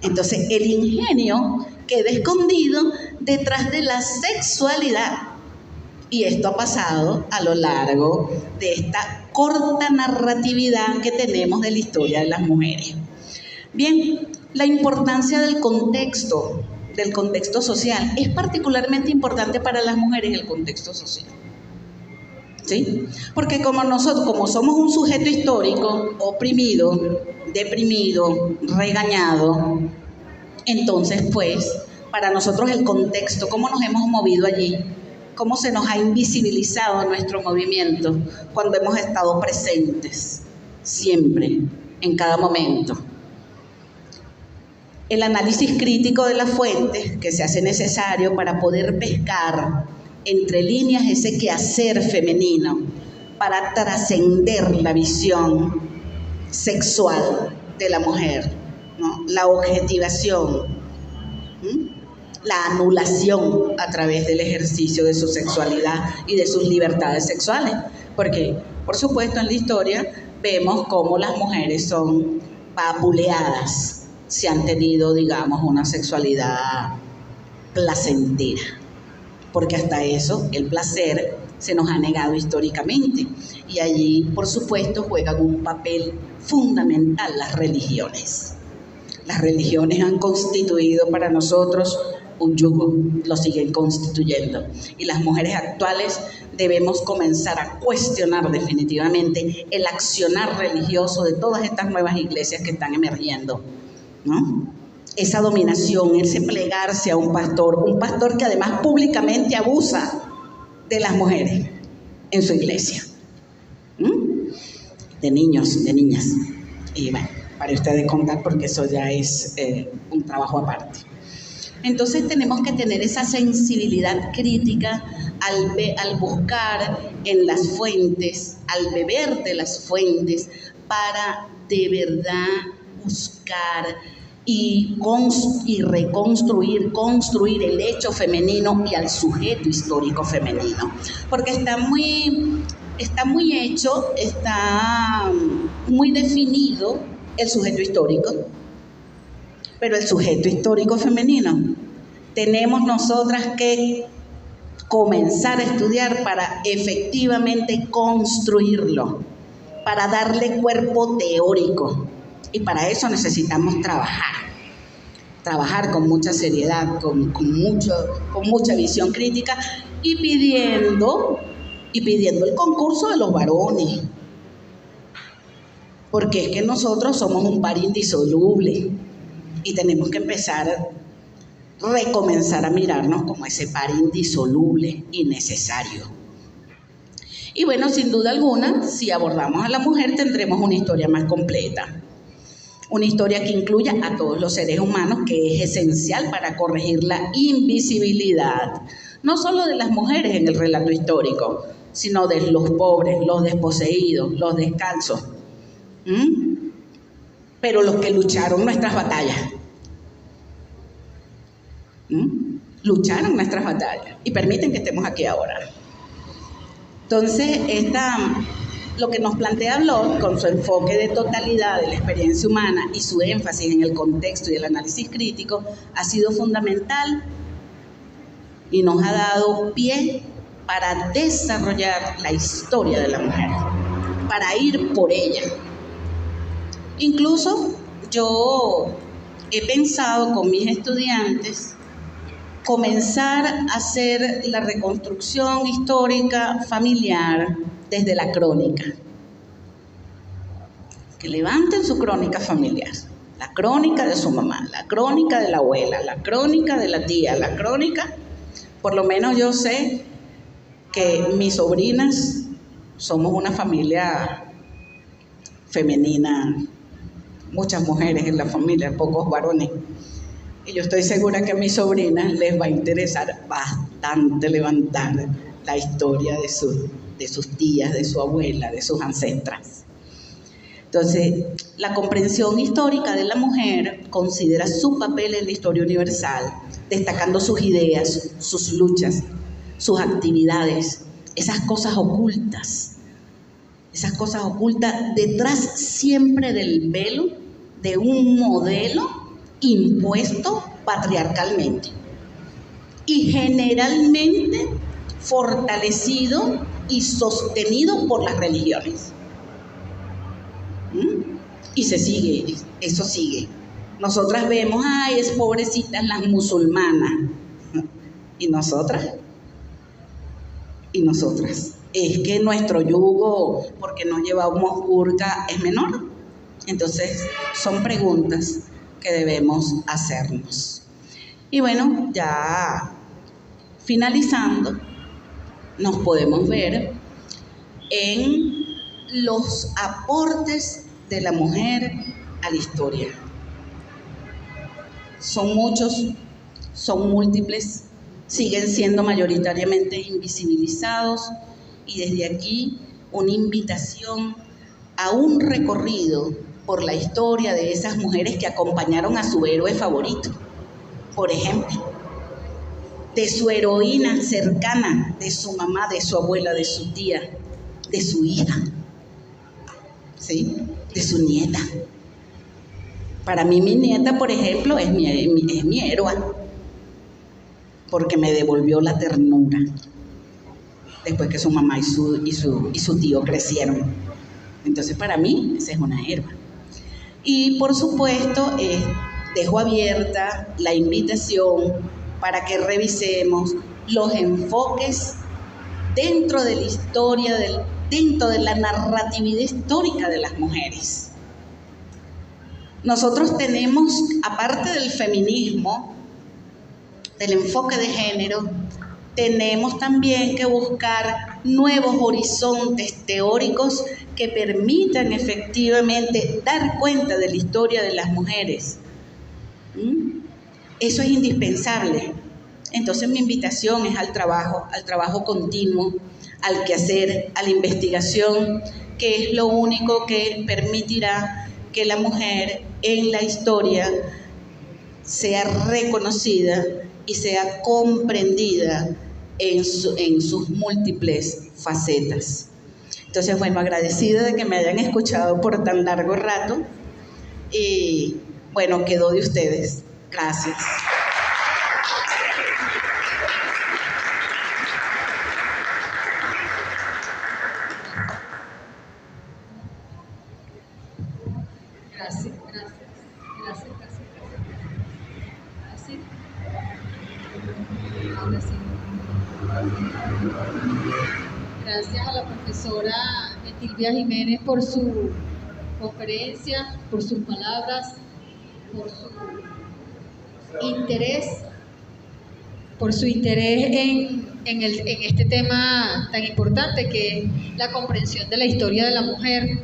Entonces el ingenio queda escondido detrás de la sexualidad. Y esto ha pasado a lo largo de esta corta narratividad que tenemos de la historia de las mujeres. Bien, la importancia del contexto social. Es particularmente importante para las mujeres el contexto social. ¿Sí? Porque como somos un sujeto histórico oprimido, deprimido, regañado, entonces pues para nosotros el contexto, cómo nos hemos movido allí, cómo se nos ha invisibilizado nuestro movimiento cuando hemos estado presentes, siempre, en cada momento. El análisis crítico de las fuentes que se hace necesario para poder pescar entre líneas ese quehacer femenino, para trascender la visión sexual de la mujer, ¿no? La objetivación, la anulación a través del ejercicio de su sexualidad y de sus libertades sexuales. Porque, por supuesto, en la historia vemos cómo las mujeres son vapuleadas si han tenido, digamos, una sexualidad placentera. Porque hasta eso, el placer se nos ha negado históricamente. Y allí, por supuesto, juegan un papel fundamental las religiones. Las religiones han constituido para nosotros un yugo, lo siguen constituyendo. Y las mujeres actuales debemos comenzar a cuestionar definitivamente el accionar religioso de todas estas nuevas iglesias que están emergiendo, ¿no? Esa dominación, ese plegarse a un pastor que además públicamente abusa de las mujeres en su iglesia, de niños, de niñas. Y bueno, para ustedes contar, porque eso ya es un trabajo aparte. Entonces tenemos que tener esa sensibilidad crítica al buscar en las fuentes, al beber de las fuentes, para de verdad buscar y reconstruir, construir el hecho femenino y al sujeto histórico femenino. Porque está muy hecho, está muy definido el sujeto histórico, pero el sujeto histórico femenino tenemos nosotras que comenzar a estudiar para efectivamente construirlo, para darle cuerpo teórico. Y para eso necesitamos trabajar con mucha seriedad, con mucha visión crítica y pidiendo el concurso de los varones. Porque es que nosotros somos un par indisoluble y tenemos que recomenzar a mirarnos como ese par indisoluble y necesario. Y bueno, sin duda alguna, si abordamos a la mujer tendremos una historia más completa. Una historia que incluya a todos los seres humanos, que es esencial para corregir la invisibilidad, no solo de las mujeres en el relato histórico, sino de los pobres, los desposeídos, los descalzos, pero los que lucharon nuestras batallas. Lucharon nuestras batallas y permiten que estemos aquí ahora. Entonces, lo que nos plantea Bloch, con su enfoque de totalidad de la experiencia humana y su énfasis en el contexto y el análisis crítico, ha sido fundamental y nos ha dado pie para desarrollar la historia de la mujer, para ir por ella. Incluso yo he pensado con mis estudiantes comenzar a hacer la reconstrucción histórica familiar desde la crónica. Que levanten su crónica familiar, la crónica de su mamá, la crónica de la abuela, la crónica de la tía, la crónica. Por lo menos yo sé que mis sobrinas somos una familia femenina, muchas mujeres en la familia, pocos varones. Y yo estoy segura que a mis sobrinas les va a interesar bastante levantar la historia de sus tías, de su abuela, de sus ancestras. Entonces, la comprensión histórica de la mujer considera su papel en la historia universal, destacando sus ideas, sus luchas, sus actividades, esas cosas ocultas detrás siempre del velo de un modelo impuesto patriarcalmente y generalmente fortalecido y sostenido por las religiones. Y eso sigue. Nosotras vemos, ay, es pobrecitas las musulmanas. ¿Y nosotras? ¿Y nosotras? Es que nuestro yugo, porque no llevamos burka, es menor. Entonces, son preguntas que debemos hacernos. Y bueno, ya finalizando, nos podemos ver en los aportes de la mujer a la historia. Son muchos, son múltiples, siguen siendo mayoritariamente invisibilizados, y desde aquí una invitación a un recorrido por la historia de esas mujeres que acompañaron a su héroe favorito. Por ejemplo, de su heroína cercana, de su mamá, de su abuela, de su tía, de su hija, ¿sí? De su nieta. Para mí mi nieta, por ejemplo, es mi héroe, porque me devolvió la ternura después que su mamá y su tío crecieron. Entonces, para mí, esa es una héroe. Y, por supuesto, dejo abierta la invitación para que revisemos los enfoques dentro de la historia, dentro de la narratividad histórica de las mujeres. Nosotros tenemos, aparte del feminismo, del enfoque de género, tenemos también que buscar nuevos horizontes teóricos que permitan efectivamente dar cuenta de la historia de las mujeres. Eso es indispensable. Entonces mi invitación es al trabajo continuo, al quehacer, a la investigación, que es lo único que permitirá que la mujer en la historia sea reconocida y sea comprendida en sus múltiples facetas. Entonces, bueno, agradecida de que me hayan escuchado por tan largo rato y, bueno, quedó de ustedes. Gracias. Gracias a la profesora Etilvia Jiménez por su conferencia, por sus palabras, por su interés en este tema tan importante que es la comprensión de la historia de la mujer.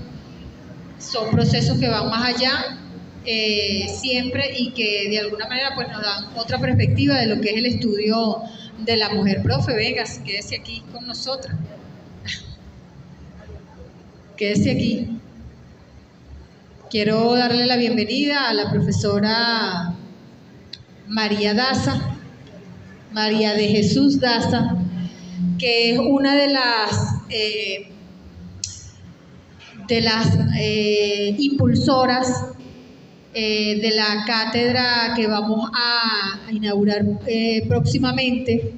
Son procesos que van más allá siempre y que de alguna manera pues nos dan otra perspectiva de lo que es el estudio de la mujer. Profe, venga, quédese aquí con nosotras. Quédese aquí. Quiero darle la bienvenida a la profesora María Daza, María de Jesús Daza, que es una de las impulsoras de la cátedra que vamos a inaugurar próximamente,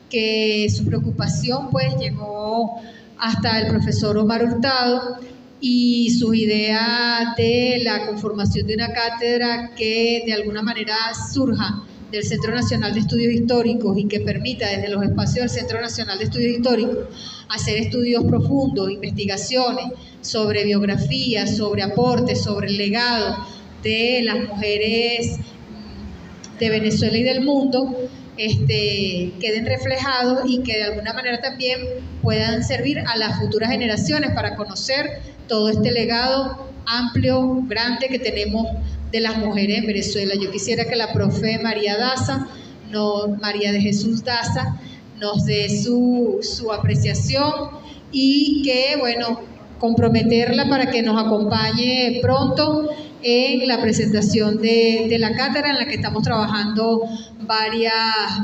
que su preocupación pues llegó hasta el profesor Omar Hurtado y sus ideas de la conformación de una cátedra que de alguna manera surja del Centro Nacional de Estudios Históricos y que permita desde los espacios del Centro Nacional de Estudios Históricos hacer estudios profundos, investigaciones sobre biografías, sobre aportes, sobre el legado de las mujeres de Venezuela y del mundo, queden reflejados y que de alguna manera también puedan servir a las futuras generaciones para conocer todo este legado amplio, grande que tenemos de las mujeres en Venezuela. Yo quisiera que la profe María de Jesús Daza, nos dé su apreciación y que, bueno, comprometerla para que nos acompañe pronto en la presentación de la cátedra en la que estamos trabajando varias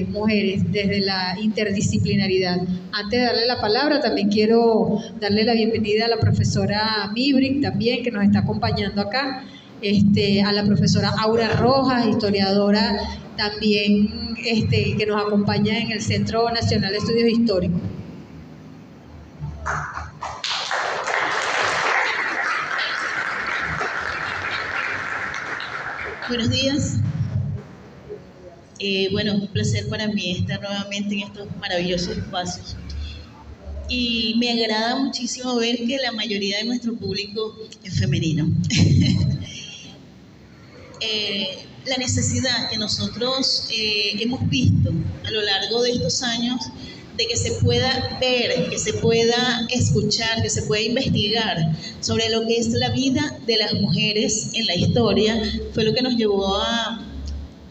mujeres desde la interdisciplinaridad. Antes de darle la palabra, también quiero darle la bienvenida a la profesora Mibrick también, que nos está acompañando acá, a la profesora Aura Rojas, historiadora también que nos acompaña en el Centro Nacional de Estudios Históricos. Buenos días. Bueno, es un placer para mí estar nuevamente en estos maravillosos espacios. Y me agrada muchísimo ver que la mayoría de nuestro público es femenino. La necesidad que nosotros hemos visto a lo largo de estos años de que se pueda ver, que se pueda escuchar, que se pueda investigar sobre lo que es la vida de las mujeres en la historia, fue lo que nos llevó a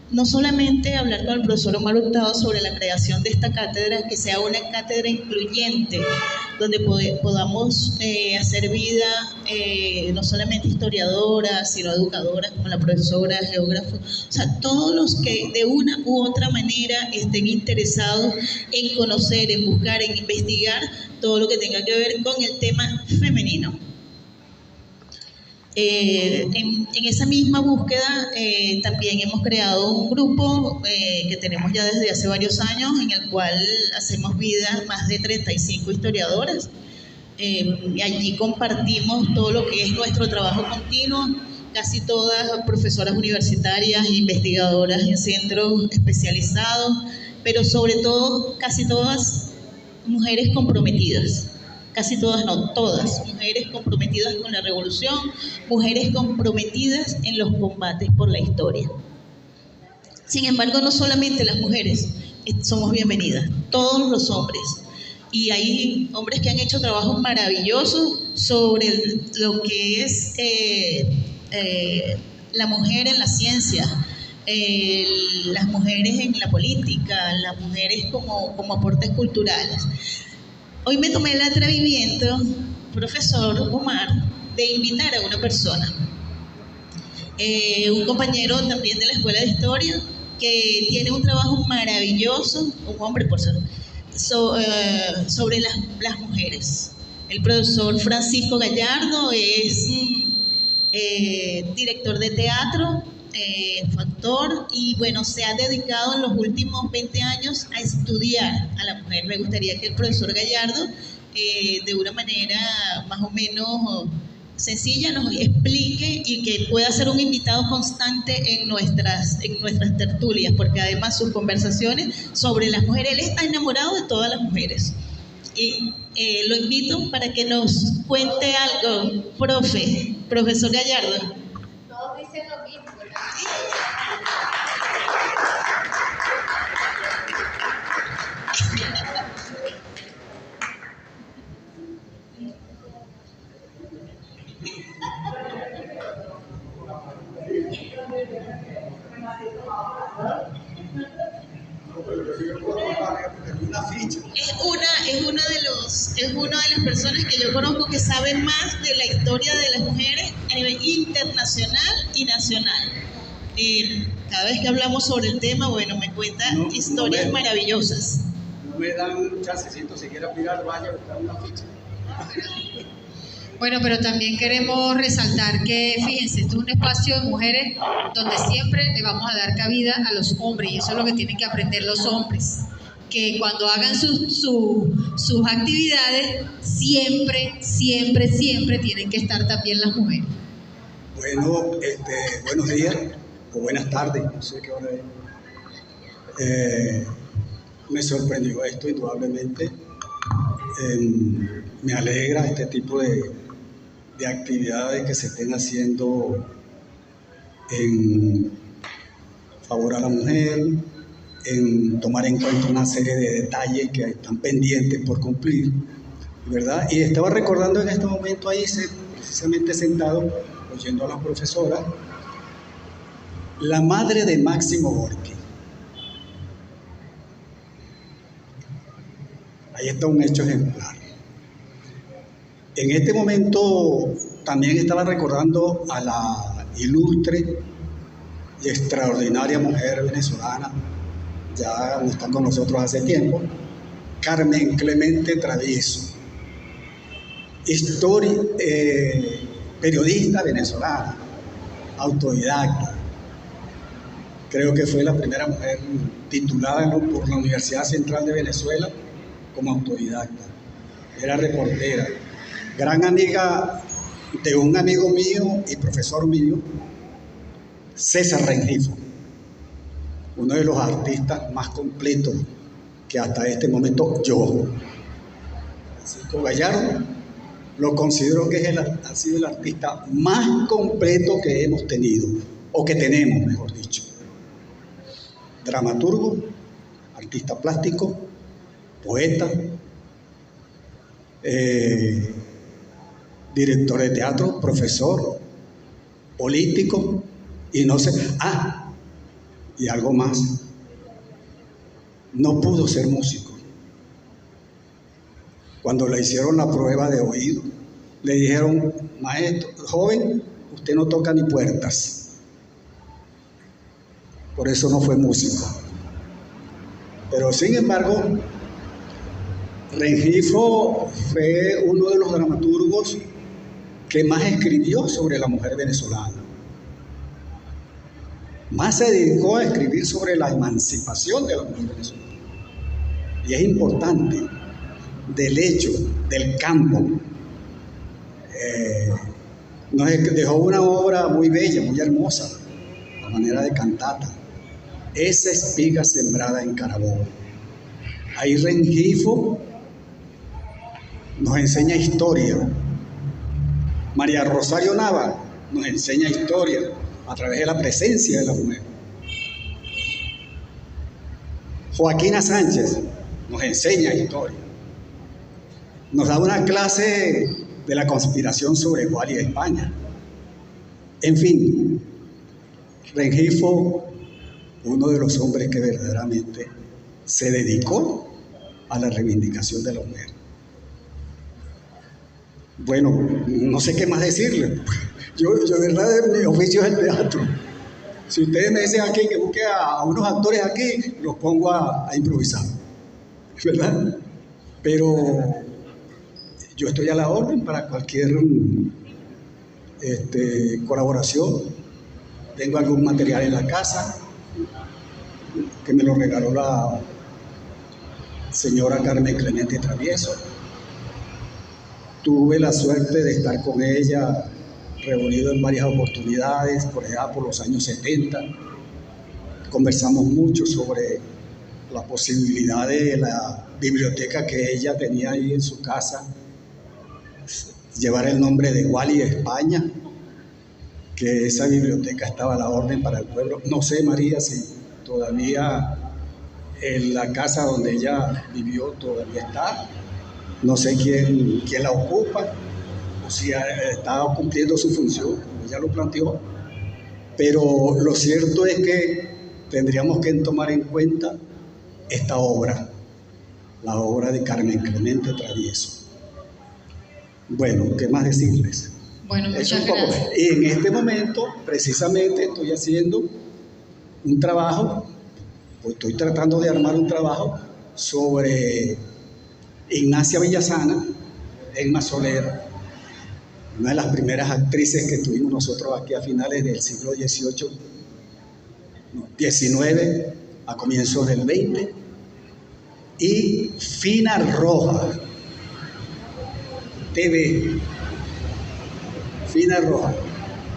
no solamente hablar con el profesor Omar Hurtado sobre la creación de esta cátedra, que sea una cátedra incluyente, donde podamos hacer vida no solamente historiadoras, sino educadoras como la profesora, geógrafos, o sea, todos los que de una u otra manera estén interesados en conocer, en buscar, en investigar todo lo que tenga que ver con el tema femenino. En esa misma búsqueda también hemos creado un grupo que tenemos ya desde hace varios años, en el cual hacemos vida más de 35 historiadoras. Y allí compartimos todo lo que es nuestro trabajo continuo, casi todas profesoras universitarias, investigadoras en centros especializados, pero sobre todo casi todas mujeres comprometidas. Casi todas, no, todas, mujeres comprometidas con la revolución, mujeres comprometidas en los combates por la historia. Sin embargo, no solamente las mujeres somos bienvenidas, todos los hombres. Y hay hombres que han hecho trabajos maravillosos sobre lo que es la mujer en la ciencia, las mujeres en la política, las mujeres como aportes culturales. Hoy me tomé el atrevimiento, profesor Omar, de invitar a una persona, un compañero también de la Escuela de Historia, que tiene un trabajo maravilloso, un hombre por ser, sobre las mujeres. El profesor Francisco Gallardo es director de teatro, factor, y bueno, se ha dedicado en los últimos 20 años a estudiar a la mujer. Me gustaría que el profesor Gallardo, de una manera más o menos sencilla, nos explique y que pueda ser un invitado constante en nuestras tertulias, porque además sus conversaciones sobre las mujeres, él está enamorado de todas las mujeres. Y lo invito para que nos cuente algo, profesor Gallardo. Todos dicen lo mismo, ¿verdad? Es una de las personas que yo conozco que sabe más de la historia de las mujeres a nivel internacional y nacional. Cada vez que hablamos sobre el tema, bueno, me cuenta historias maravillosas. No me dan un chancecito, si quiero mirar, vaya a buscar una ficha. Bueno, pero también queremos resaltar que, fíjense, esto es un espacio de mujeres donde siempre le vamos a dar cabida a los hombres, y eso es lo que tienen que aprender los hombres, que cuando hagan sus actividades, siempre tienen que estar también las mujeres. Bueno, buenos días o buenas tardes, no sé qué hora es. Me sorprendió esto, indudablemente. Me alegra este tipo de actividades que se estén haciendo en favor a la mujer, en tomar en cuenta una serie de detalles que están pendientes por cumplir, ¿verdad? Y estaba recordando en este momento ahí, precisamente sentado, oyendo a la profesora, la madre de Máximo Gorki. Ahí está un hecho ejemplar. En este momento también estaba recordando a la ilustre y extraordinaria mujer venezolana, ya no está con nosotros hace tiempo, Carmen Clemente Travieso, periodista venezolana, autodidacta. Creo que fue la primera mujer titulada por la Universidad Central de Venezuela como autodidacta. Era reportera, gran amiga de un amigo mío y profesor mío, César Rengifo, uno de los artistas más completos que hasta este momento yo, Francisco Gallardo, lo considero que ha sido el artista más completo que hemos tenido, o que tenemos, mejor dicho. Dramaturgo, artista plástico, poeta, director de teatro, profesor, político, y no sé, y algo más, no pudo ser músico. Cuando le hicieron la prueba de oído, le dijeron: maestro, joven, usted no toca ni puertas. Por eso no fue músico. Pero sin embargo, Rengifo fue uno de los dramaturgos que más escribió sobre la mujer venezolana. Más se dedicó a escribir sobre la emancipación de la mujer venezolana. Y es importante, del hecho, del campo. Nos dejó una obra muy bella, muy hermosa, a manera de cantata. Esa espiga sembrada en Carabobo. Ahí Rengifo nos enseña historia. María Rosario Nava nos enseña historia a través de la presencia de la mujer. Joaquina Sánchez nos enseña historia. Nos da una clase de la conspiración sobre Wally España. En fin, Rengifo, uno de los hombres que verdaderamente se dedicó a la reivindicación de la mujer. Bueno, no sé qué más decirle. Yo de verdad, mi oficio es el teatro. Si ustedes me dicen aquí que busque a unos actores aquí, los pongo a improvisar, ¿verdad? Pero yo estoy a la orden para cualquier colaboración. Tengo algún material en la casa que me lo regaló la señora Carmen Clemente Travieso. Tuve la suerte de estar con ella reunido en varias oportunidades, por allá por los años 70. Conversamos mucho sobre la posibilidad de la biblioteca que ella tenía ahí en su casa, llevar el nombre de Wally España, que esa biblioteca estaba a la orden para el pueblo. No sé, María, si todavía en la casa donde ella vivió todavía está. No sé quién la ocupa, o si está cumpliendo su función, como ella lo planteó. Pero lo cierto es que tendríamos que tomar en cuenta esta obra, la obra de Carmen Clemente Travieso. Bueno, ¿qué más decirles? Bueno, muchas gracias. Y en este momento, precisamente, estoy haciendo un trabajo, o estoy tratando de armar un trabajo sobre Ignacia Villasana, Emma Soler, una de las primeras actrices que tuvimos nosotros aquí a finales del siglo XIX, a comienzos del XX, y Fina Roja, TV, Fina Roja,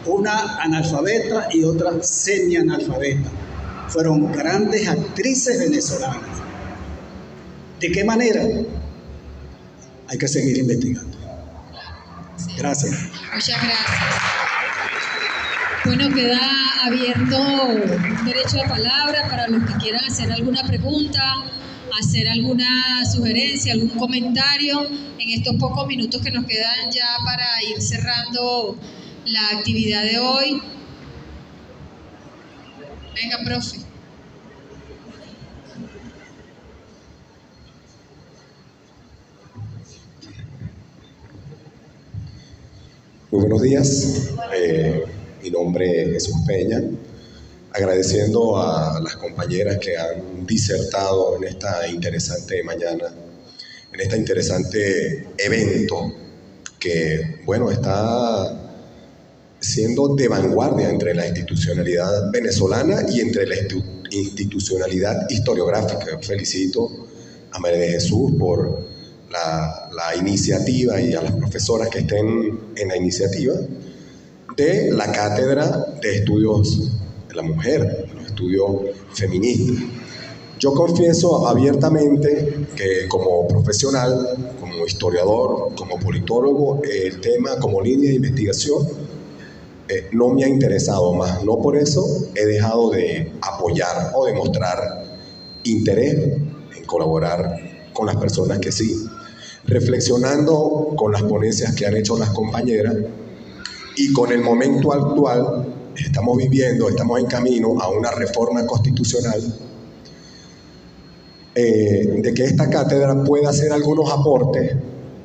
una analfabeta y otra semianalfabeta. Fueron grandes actrices venezolanas. ¿De qué manera? Hay que seguir investigando. Sí. Gracias. Muchas gracias. Bueno, queda abierto un derecho de palabra para los que quieran hacer alguna pregunta, hacer alguna sugerencia, algún comentario en estos pocos minutos que nos quedan ya para ir cerrando la actividad de hoy. Venga, profe. Muy buenos días, mi nombre es Jesús Peña, agradeciendo a las compañeras que han disertado en esta interesante mañana, en este interesante evento que, bueno, está siendo de vanguardia entre la institucionalidad venezolana y entre la institucionalidad historiográfica. Felicito a María de Jesús por la iniciativa y a las profesoras que estén en la iniciativa de la Cátedra de Estudios la mujer, los estudios feministas. Yo confieso abiertamente que como profesional, como historiador, como politólogo, el tema como línea de investigación no me ha interesado más. No por eso he dejado de apoyar o de mostrar interés en colaborar con las personas que sí. Reflexionando con las ponencias que han hecho las compañeras y con el momento actual, estamos en camino a una reforma constitucional, de que esta cátedra pueda hacer algunos aportes,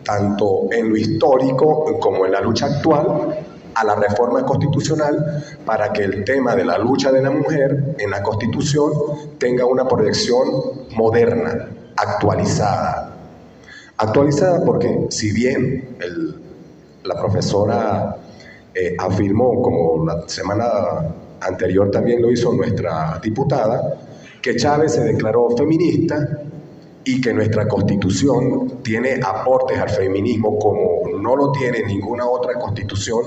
tanto en lo histórico como en la lucha actual, a la reforma constitucional, para que el tema de la lucha de la mujer en la Constitución tenga una proyección moderna, actualizada. Actualizada porque, si bien la profesora afirmó, como la semana anterior también lo hizo nuestra diputada, que Chávez se declaró feminista y que nuestra Constitución tiene aportes al feminismo como no lo tiene ninguna otra constitución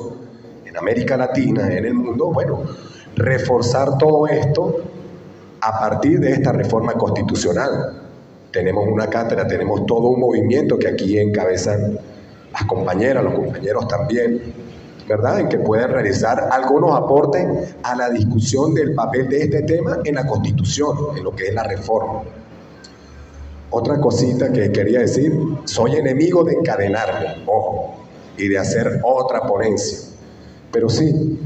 en América Latina, en el mundo. Bueno, reforzar todo esto a partir de esta reforma constitucional. Tenemos una cátedra, tenemos todo un movimiento que aquí encabezan las compañeras, los compañeros también, ¿verdad?, en que pueden realizar algunos aportes a la discusión del papel de este tema en la Constitución, en lo que es la reforma. Otra cosita que quería decir: soy enemigo de encadenarme, ojo, y de hacer otra ponencia. Pero sí,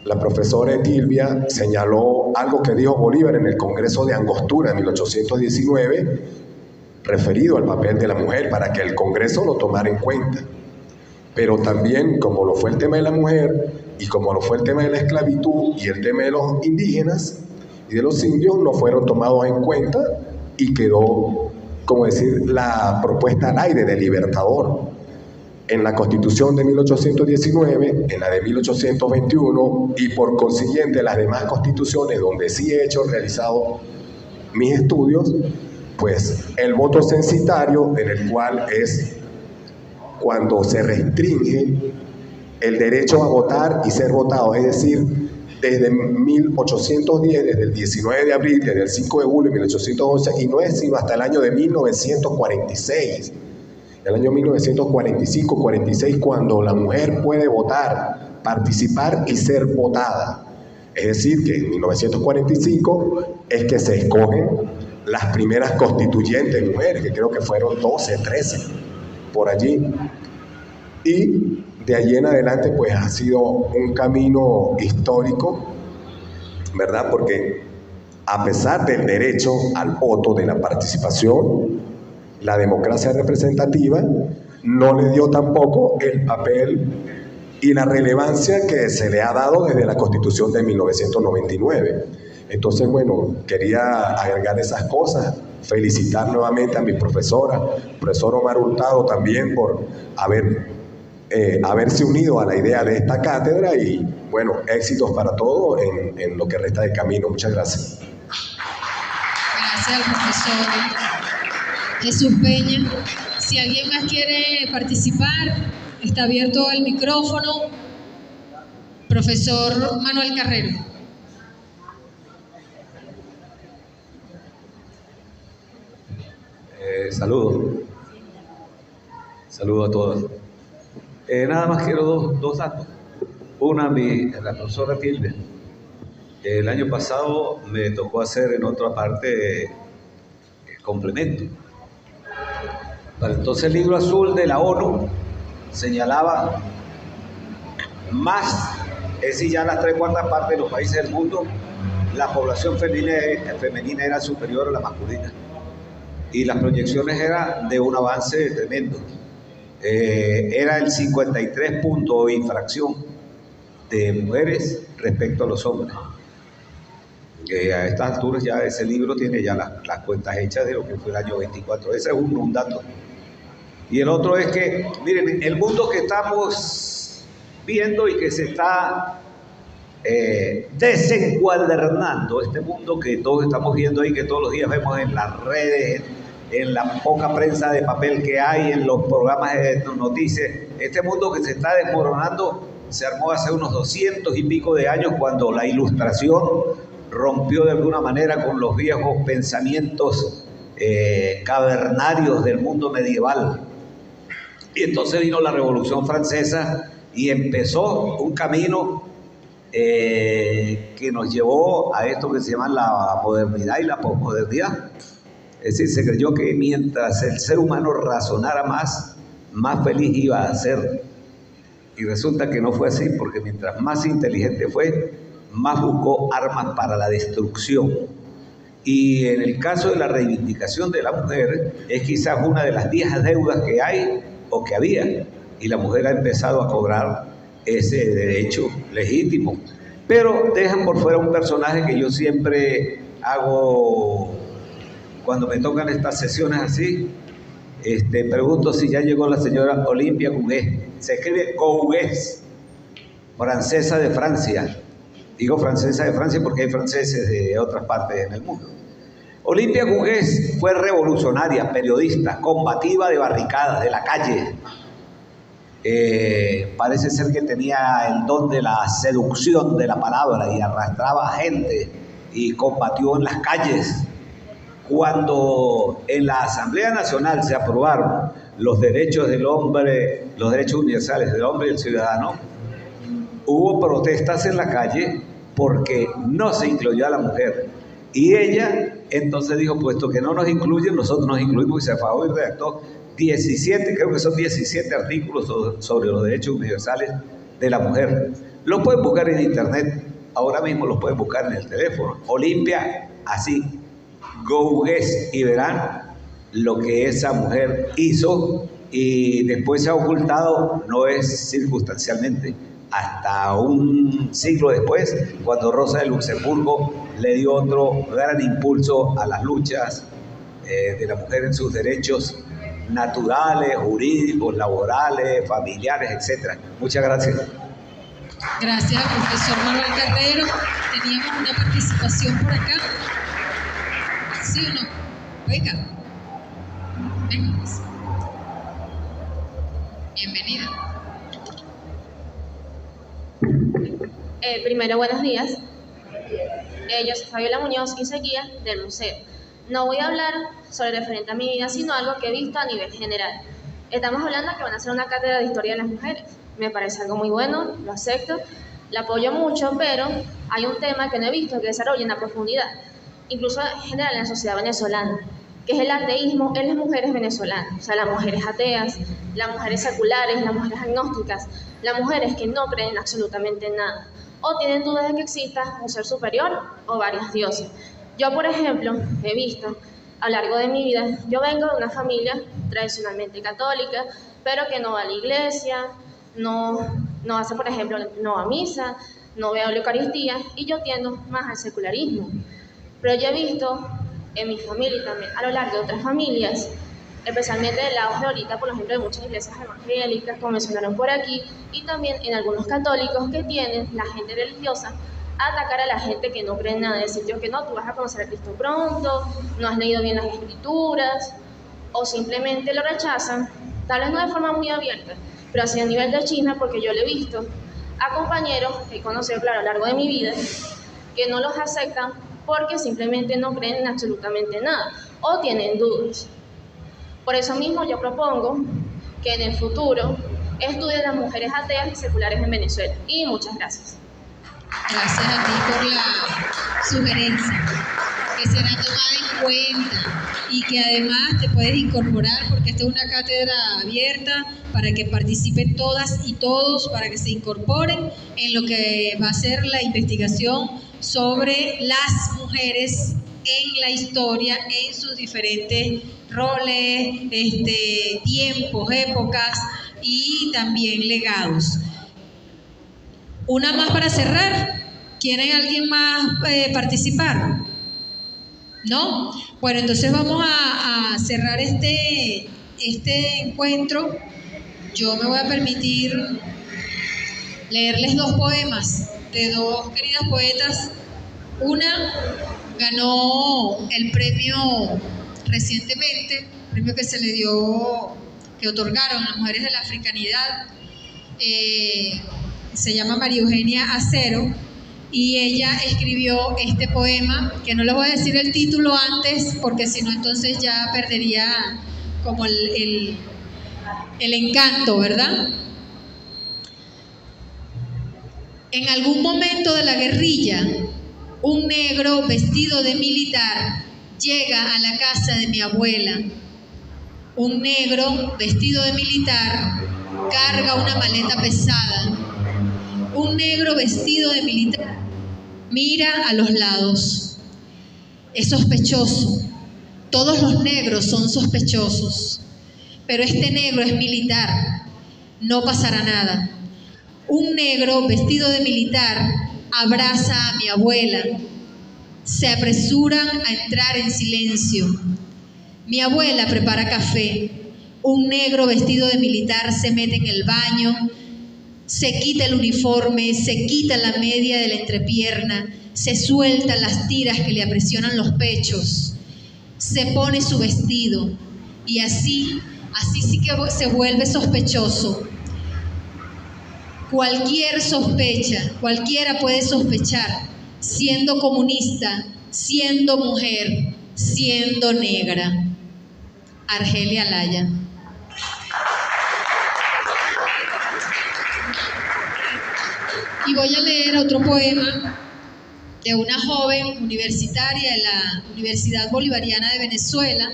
la profesora Etilvia señaló algo que dijo Bolívar en el Congreso de Angostura en 1819, referido al papel de la mujer, para que el Congreso lo tomara en cuenta. Pero también, como lo fue el tema de la mujer, y como lo fue el tema de la esclavitud y el tema de los indígenas y de los indios, no fueron tomados en cuenta y quedó, como decir, la propuesta al aire del Libertador. En la Constitución de 1819, en la de 1821 y por consiguiente las demás constituciones donde sí he realizado mis estudios, pues el voto censitario, en el cual es cuando se restringe el derecho a votar y ser votado, es decir, desde 1810, desde el 19 de abril, desde el 5 de julio de 1811, y no es sino hasta el año de 1946, el año 1945-46, cuando la mujer puede votar, participar y ser votada. Es decir, que en 1945 es que se escogen las primeras constituyentes mujeres, que creo que fueron 12, 13, por allí. Y de allí en adelante pues ha sido un camino histórico, ¿verdad? Porque a pesar del derecho al voto, de la participación, la democracia representativa no le dio tampoco el papel y la relevancia que se le ha dado desde la Constitución de 1999. Entonces, bueno, quería agregar esas cosas, felicitar nuevamente a mi profesora, profesor Omar Hurtado, también por haberse unido a la idea de esta cátedra, y bueno, éxitos para todos en lo que resta del camino. Muchas gracias. Gracias al profesor Jesús Peña. Si alguien más quiere participar, está abierto el micrófono. Profesor Manuel Carrero. Saludos a todos. Nada más quiero dos datos. Una, la profesora Tilde. El año pasado me tocó hacer en otra parte complemento. Para entonces el libro azul de la ONU señalaba más, es decir, ya las 3/4 partes de los países del mundo, la población femenina era superior a la masculina. Y las proyecciones eran de un avance tremendo. Era el 53 punto infracción de mujeres respecto a los hombres. A estas alturas ya ese libro tiene ya las cuentas hechas de lo que fue el año 24. Ese es un dato. Y el otro es que, miren, el mundo que estamos viendo y que se está desencuadernando, este mundo que todos estamos viendo ahí, que todos los días vemos en las redes, en la poca prensa de papel que hay, en los programas de noticias, este mundo que se está desmoronando se armó hace unos 200 y pico de años, cuando la Ilustración rompió de alguna manera con los viejos pensamientos cavernarios del mundo medieval. Y entonces vino la Revolución Francesa y empezó un camino que nos llevó a esto que se llama la modernidad y la posmodernidad. Es decir, se creyó que mientras el ser humano razonara más feliz iba a ser. Y resulta que no fue así, porque mientras más inteligente fue, más buscó armas para la destrucción. Y en el caso de la reivindicación de la mujer, es quizás una de las viejas deudas que hay o que había, y la mujer ha empezado a cobrar ese derecho legítimo. Pero dejan por fuera un personaje que yo siempre hago cuando me tocan estas sesiones así. Pregunto si ya llegó la señora Olimpia Gouguès. Se escribe Gouguès, francesa de Francia. Digo francesa de Francia porque hay franceses de otras partes en el mundo. Olimpia Gouguès fue revolucionaria, periodista, combativa de barricadas, de la calle. Parece ser que tenía el don de la seducción de la palabra y arrastraba a gente y combatió en las calles. Cuando en la Asamblea Nacional se aprobaron los derechos del hombre, los derechos universales del hombre y del ciudadano, hubo protestas en la calle porque no se incluyó a la mujer. Y ella entonces dijo, puesto que no nos incluyen, nosotros nos incluimos, y se fajó y redactó 17, creo que son 17 artículos sobre los derechos universales de la mujer. Los pueden buscar en internet, ahora mismo los pueden buscar en el teléfono. Olimpia, así, Gouguès, y verán lo que esa mujer hizo, y después se ha ocultado, no es circunstancialmente, hasta un siglo después, cuando Rosa de Luxemburgo le dio otro gran impulso a las luchas de la mujer en sus derechos naturales, jurídicos, laborales, familiares, etc. Muchas gracias. Gracias, profesor Manuel Carrero. Teníamos una participación por acá. ¿Sí o no? Venga. Venga. Bienvenida. Primero, buenos días. Yo soy Fabiola Muñoz y soy guía del museo. No voy a hablar sobre referente a mi vida, sino algo que he visto a nivel general. Estamos hablando de que van a hacer una cátedra de historia de las mujeres. Me parece algo muy bueno, lo acepto, la apoyo mucho, pero hay un tema que no he visto que desarrolle en profundidad, incluso en general en la sociedad venezolana, que es el ateísmo en las mujeres venezolanas. O sea, las mujeres ateas, las mujeres seculares, las mujeres agnósticas, las mujeres que no creen en absolutamente nada, o tienen dudas de que exista un ser superior o varios dioses. Yo, por ejemplo, he visto a lo largo de mi vida, yo vengo de una familia tradicionalmente católica, pero que no va a la iglesia, no hace, por ejemplo, no va a misa, no veo la Eucaristía, y yo tiendo más al secularismo. Pero yo he visto en mi familia y también a lo largo de otras familias, especialmente del lado de ahorita, por ejemplo, de muchas iglesias evangélicas, como mencionaron por aquí, y también en algunos católicos que tienen la gente religiosa a atacar a la gente que no cree en nada, decir yo que no, tú vas a conocer a Cristo pronto, no has leído bien las escrituras, o simplemente lo rechazan, tal vez no de forma muy abierta, pero así a nivel de chisme, porque yo lo he visto a compañeros que he conocido, claro, a lo largo de mi vida, que no los aceptan porque simplemente no creen en absolutamente nada, o tienen dudas. Por eso mismo yo propongo que en el futuro estudien las mujeres ateas y seculares en Venezuela. Y muchas gracias. Gracias a ti por la sugerencia, que será tomada en cuenta y que además te puedes incorporar, porque esta es una cátedra abierta para que participen todas y todos, para que se incorporen en lo que va a ser la investigación sobre las mujeres en la historia, en sus diferentes roles, tiempos, épocas y también legados. Una más para cerrar. ¿Quieren alguien más participar? ¿No? Bueno, entonces vamos a cerrar este encuentro. Yo me voy a permitir leerles dos poemas de dos queridas poetas. Una ganó el premio recientemente, premio que se le dio, que otorgaron a las mujeres de la africanidad. se llama María Eugenia Acero, y ella escribió este poema, que no les voy a decir el título antes, porque si no entonces ya perdería como el encanto, ¿verdad? En algún momento de la guerrilla, un negro vestido de militar llega a la casa de mi abuela. Un negro vestido de militar carga una maleta pesada. Un negro vestido de militar mira a los lados. Es sospechoso. Todos los negros son sospechosos. Pero este negro es militar. No pasará nada. Un negro vestido de militar abraza a mi abuela. Se apresuran a entrar en silencio. Mi abuela prepara café. Un negro vestido de militar se mete en el baño, se quita el uniforme, se quita la media de la entrepierna, se suelta las tiras que le apresionan los pechos, se pone su vestido y así sí que se vuelve sospechoso. Cualquier sospecha, cualquiera puede sospechar, siendo comunista, siendo mujer, siendo negra. Argelia Laya. Y voy a leer otro poema de una joven universitaria de la Universidad Bolivariana de Venezuela,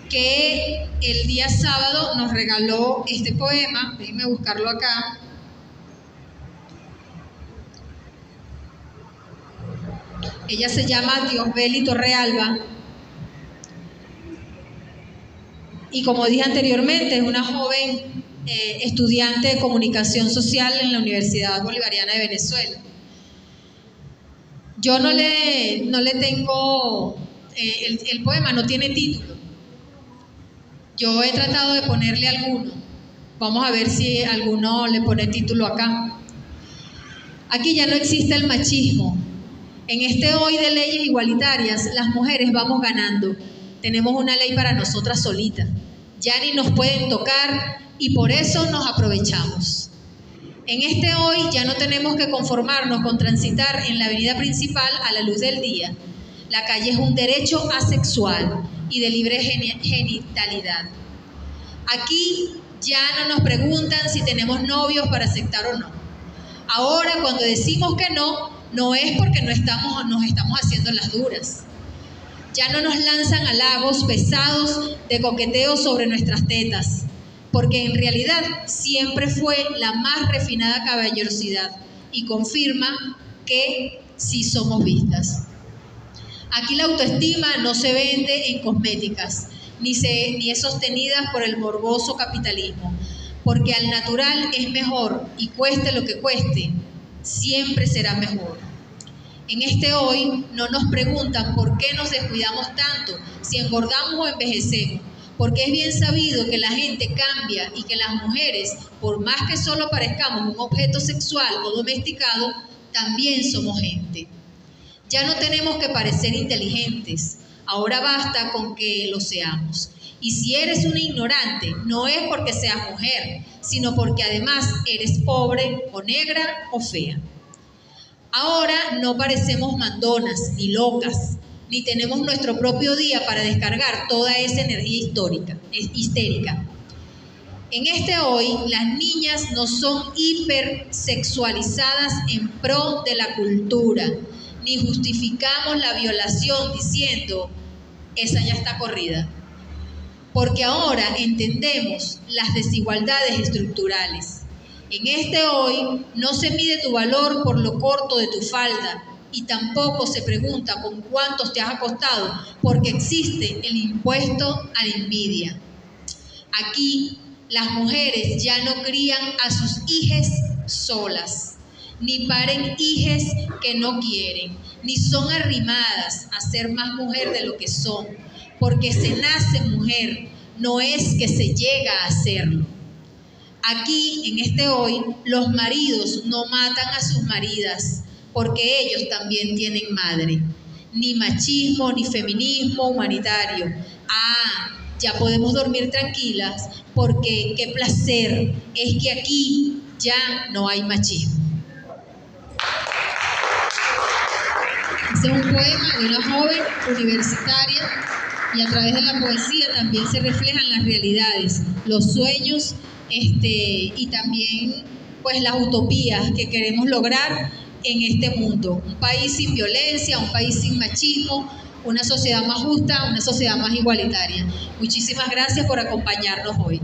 que el día sábado nos regaló este poema. Déjenme buscarlo acá. Ella se llama Diosbeli Torrealba y, como dije anteriormente, es una joven estudiante de comunicación social en la Universidad Bolivariana de Venezuela. Yo no le tengo, el poema no tiene título. Yo he tratado de ponerle alguno. Vamos a ver si alguno le pone título acá. Aquí ya no existe el machismo. En este hoy de leyes igualitarias, las mujeres vamos ganando. Tenemos una ley para nosotras solitas. Ya ni nos pueden tocar y por eso nos aprovechamos. En este hoy ya no tenemos que conformarnos con transitar en la avenida principal a la luz del día. La calle es un derecho asexual y de libre genitalidad. Aquí ya no nos preguntan si tenemos novios para aceptar o no. Ahora, cuando decimos que no, no es porque nos estamos haciendo las duras. Ya no nos lanzan halagos pesados de coqueteo sobre nuestras tetas, porque en realidad siempre fue la más refinada caballerosidad y confirma que sí somos vistas. Aquí la autoestima no se vende en cosméticas, ni es sostenida por el morboso capitalismo, porque al natural es mejor y cueste lo que cueste, siempre será mejor. En este hoy no nos preguntan por qué nos descuidamos tanto, si engordamos o envejecemos, porque es bien sabido que la gente cambia y que las mujeres, por más que solo parezcamos un objeto sexual o domesticado, también somos gente. Ya no tenemos que parecer inteligentes, ahora basta con que lo seamos. Y si eres una ignorante, no es porque seas mujer, sino porque además eres pobre o negra o fea. Ahora no parecemos mandonas ni locas, ni tenemos nuestro propio día para descargar toda esa energía histérica. En este hoy, las niñas no son hipersexualizadas en pro de la cultura, ni justificamos la violación diciendo, esa ya está corrida. Porque ahora entendemos las desigualdades estructurales. En este hoy no se mide tu valor por lo corto de tu falda y tampoco se pregunta con cuántos te has acostado, porque existe el impuesto a la envidia. Aquí las mujeres ya no crían a sus hijes solas, ni paren hijes que no quieren, ni son arrimadas a ser más mujer de lo que son, porque se nace mujer, no es que se llega a serlo. Aquí, en este hoy, los maridos no matan a sus maridas, porque ellos también tienen madre. Ni machismo, ni feminismo humanitario. Ya podemos dormir tranquilas, porque qué placer es que aquí ya no hay machismo. Este es un poema de una joven universitaria y a través de la poesía también se reflejan las realidades, los sueños y también pues las utopías que queremos lograr en este mundo. Un país sin violencia, un país sin machismo, una sociedad más justa, una sociedad más igualitaria. Muchísimas gracias por acompañarnos hoy.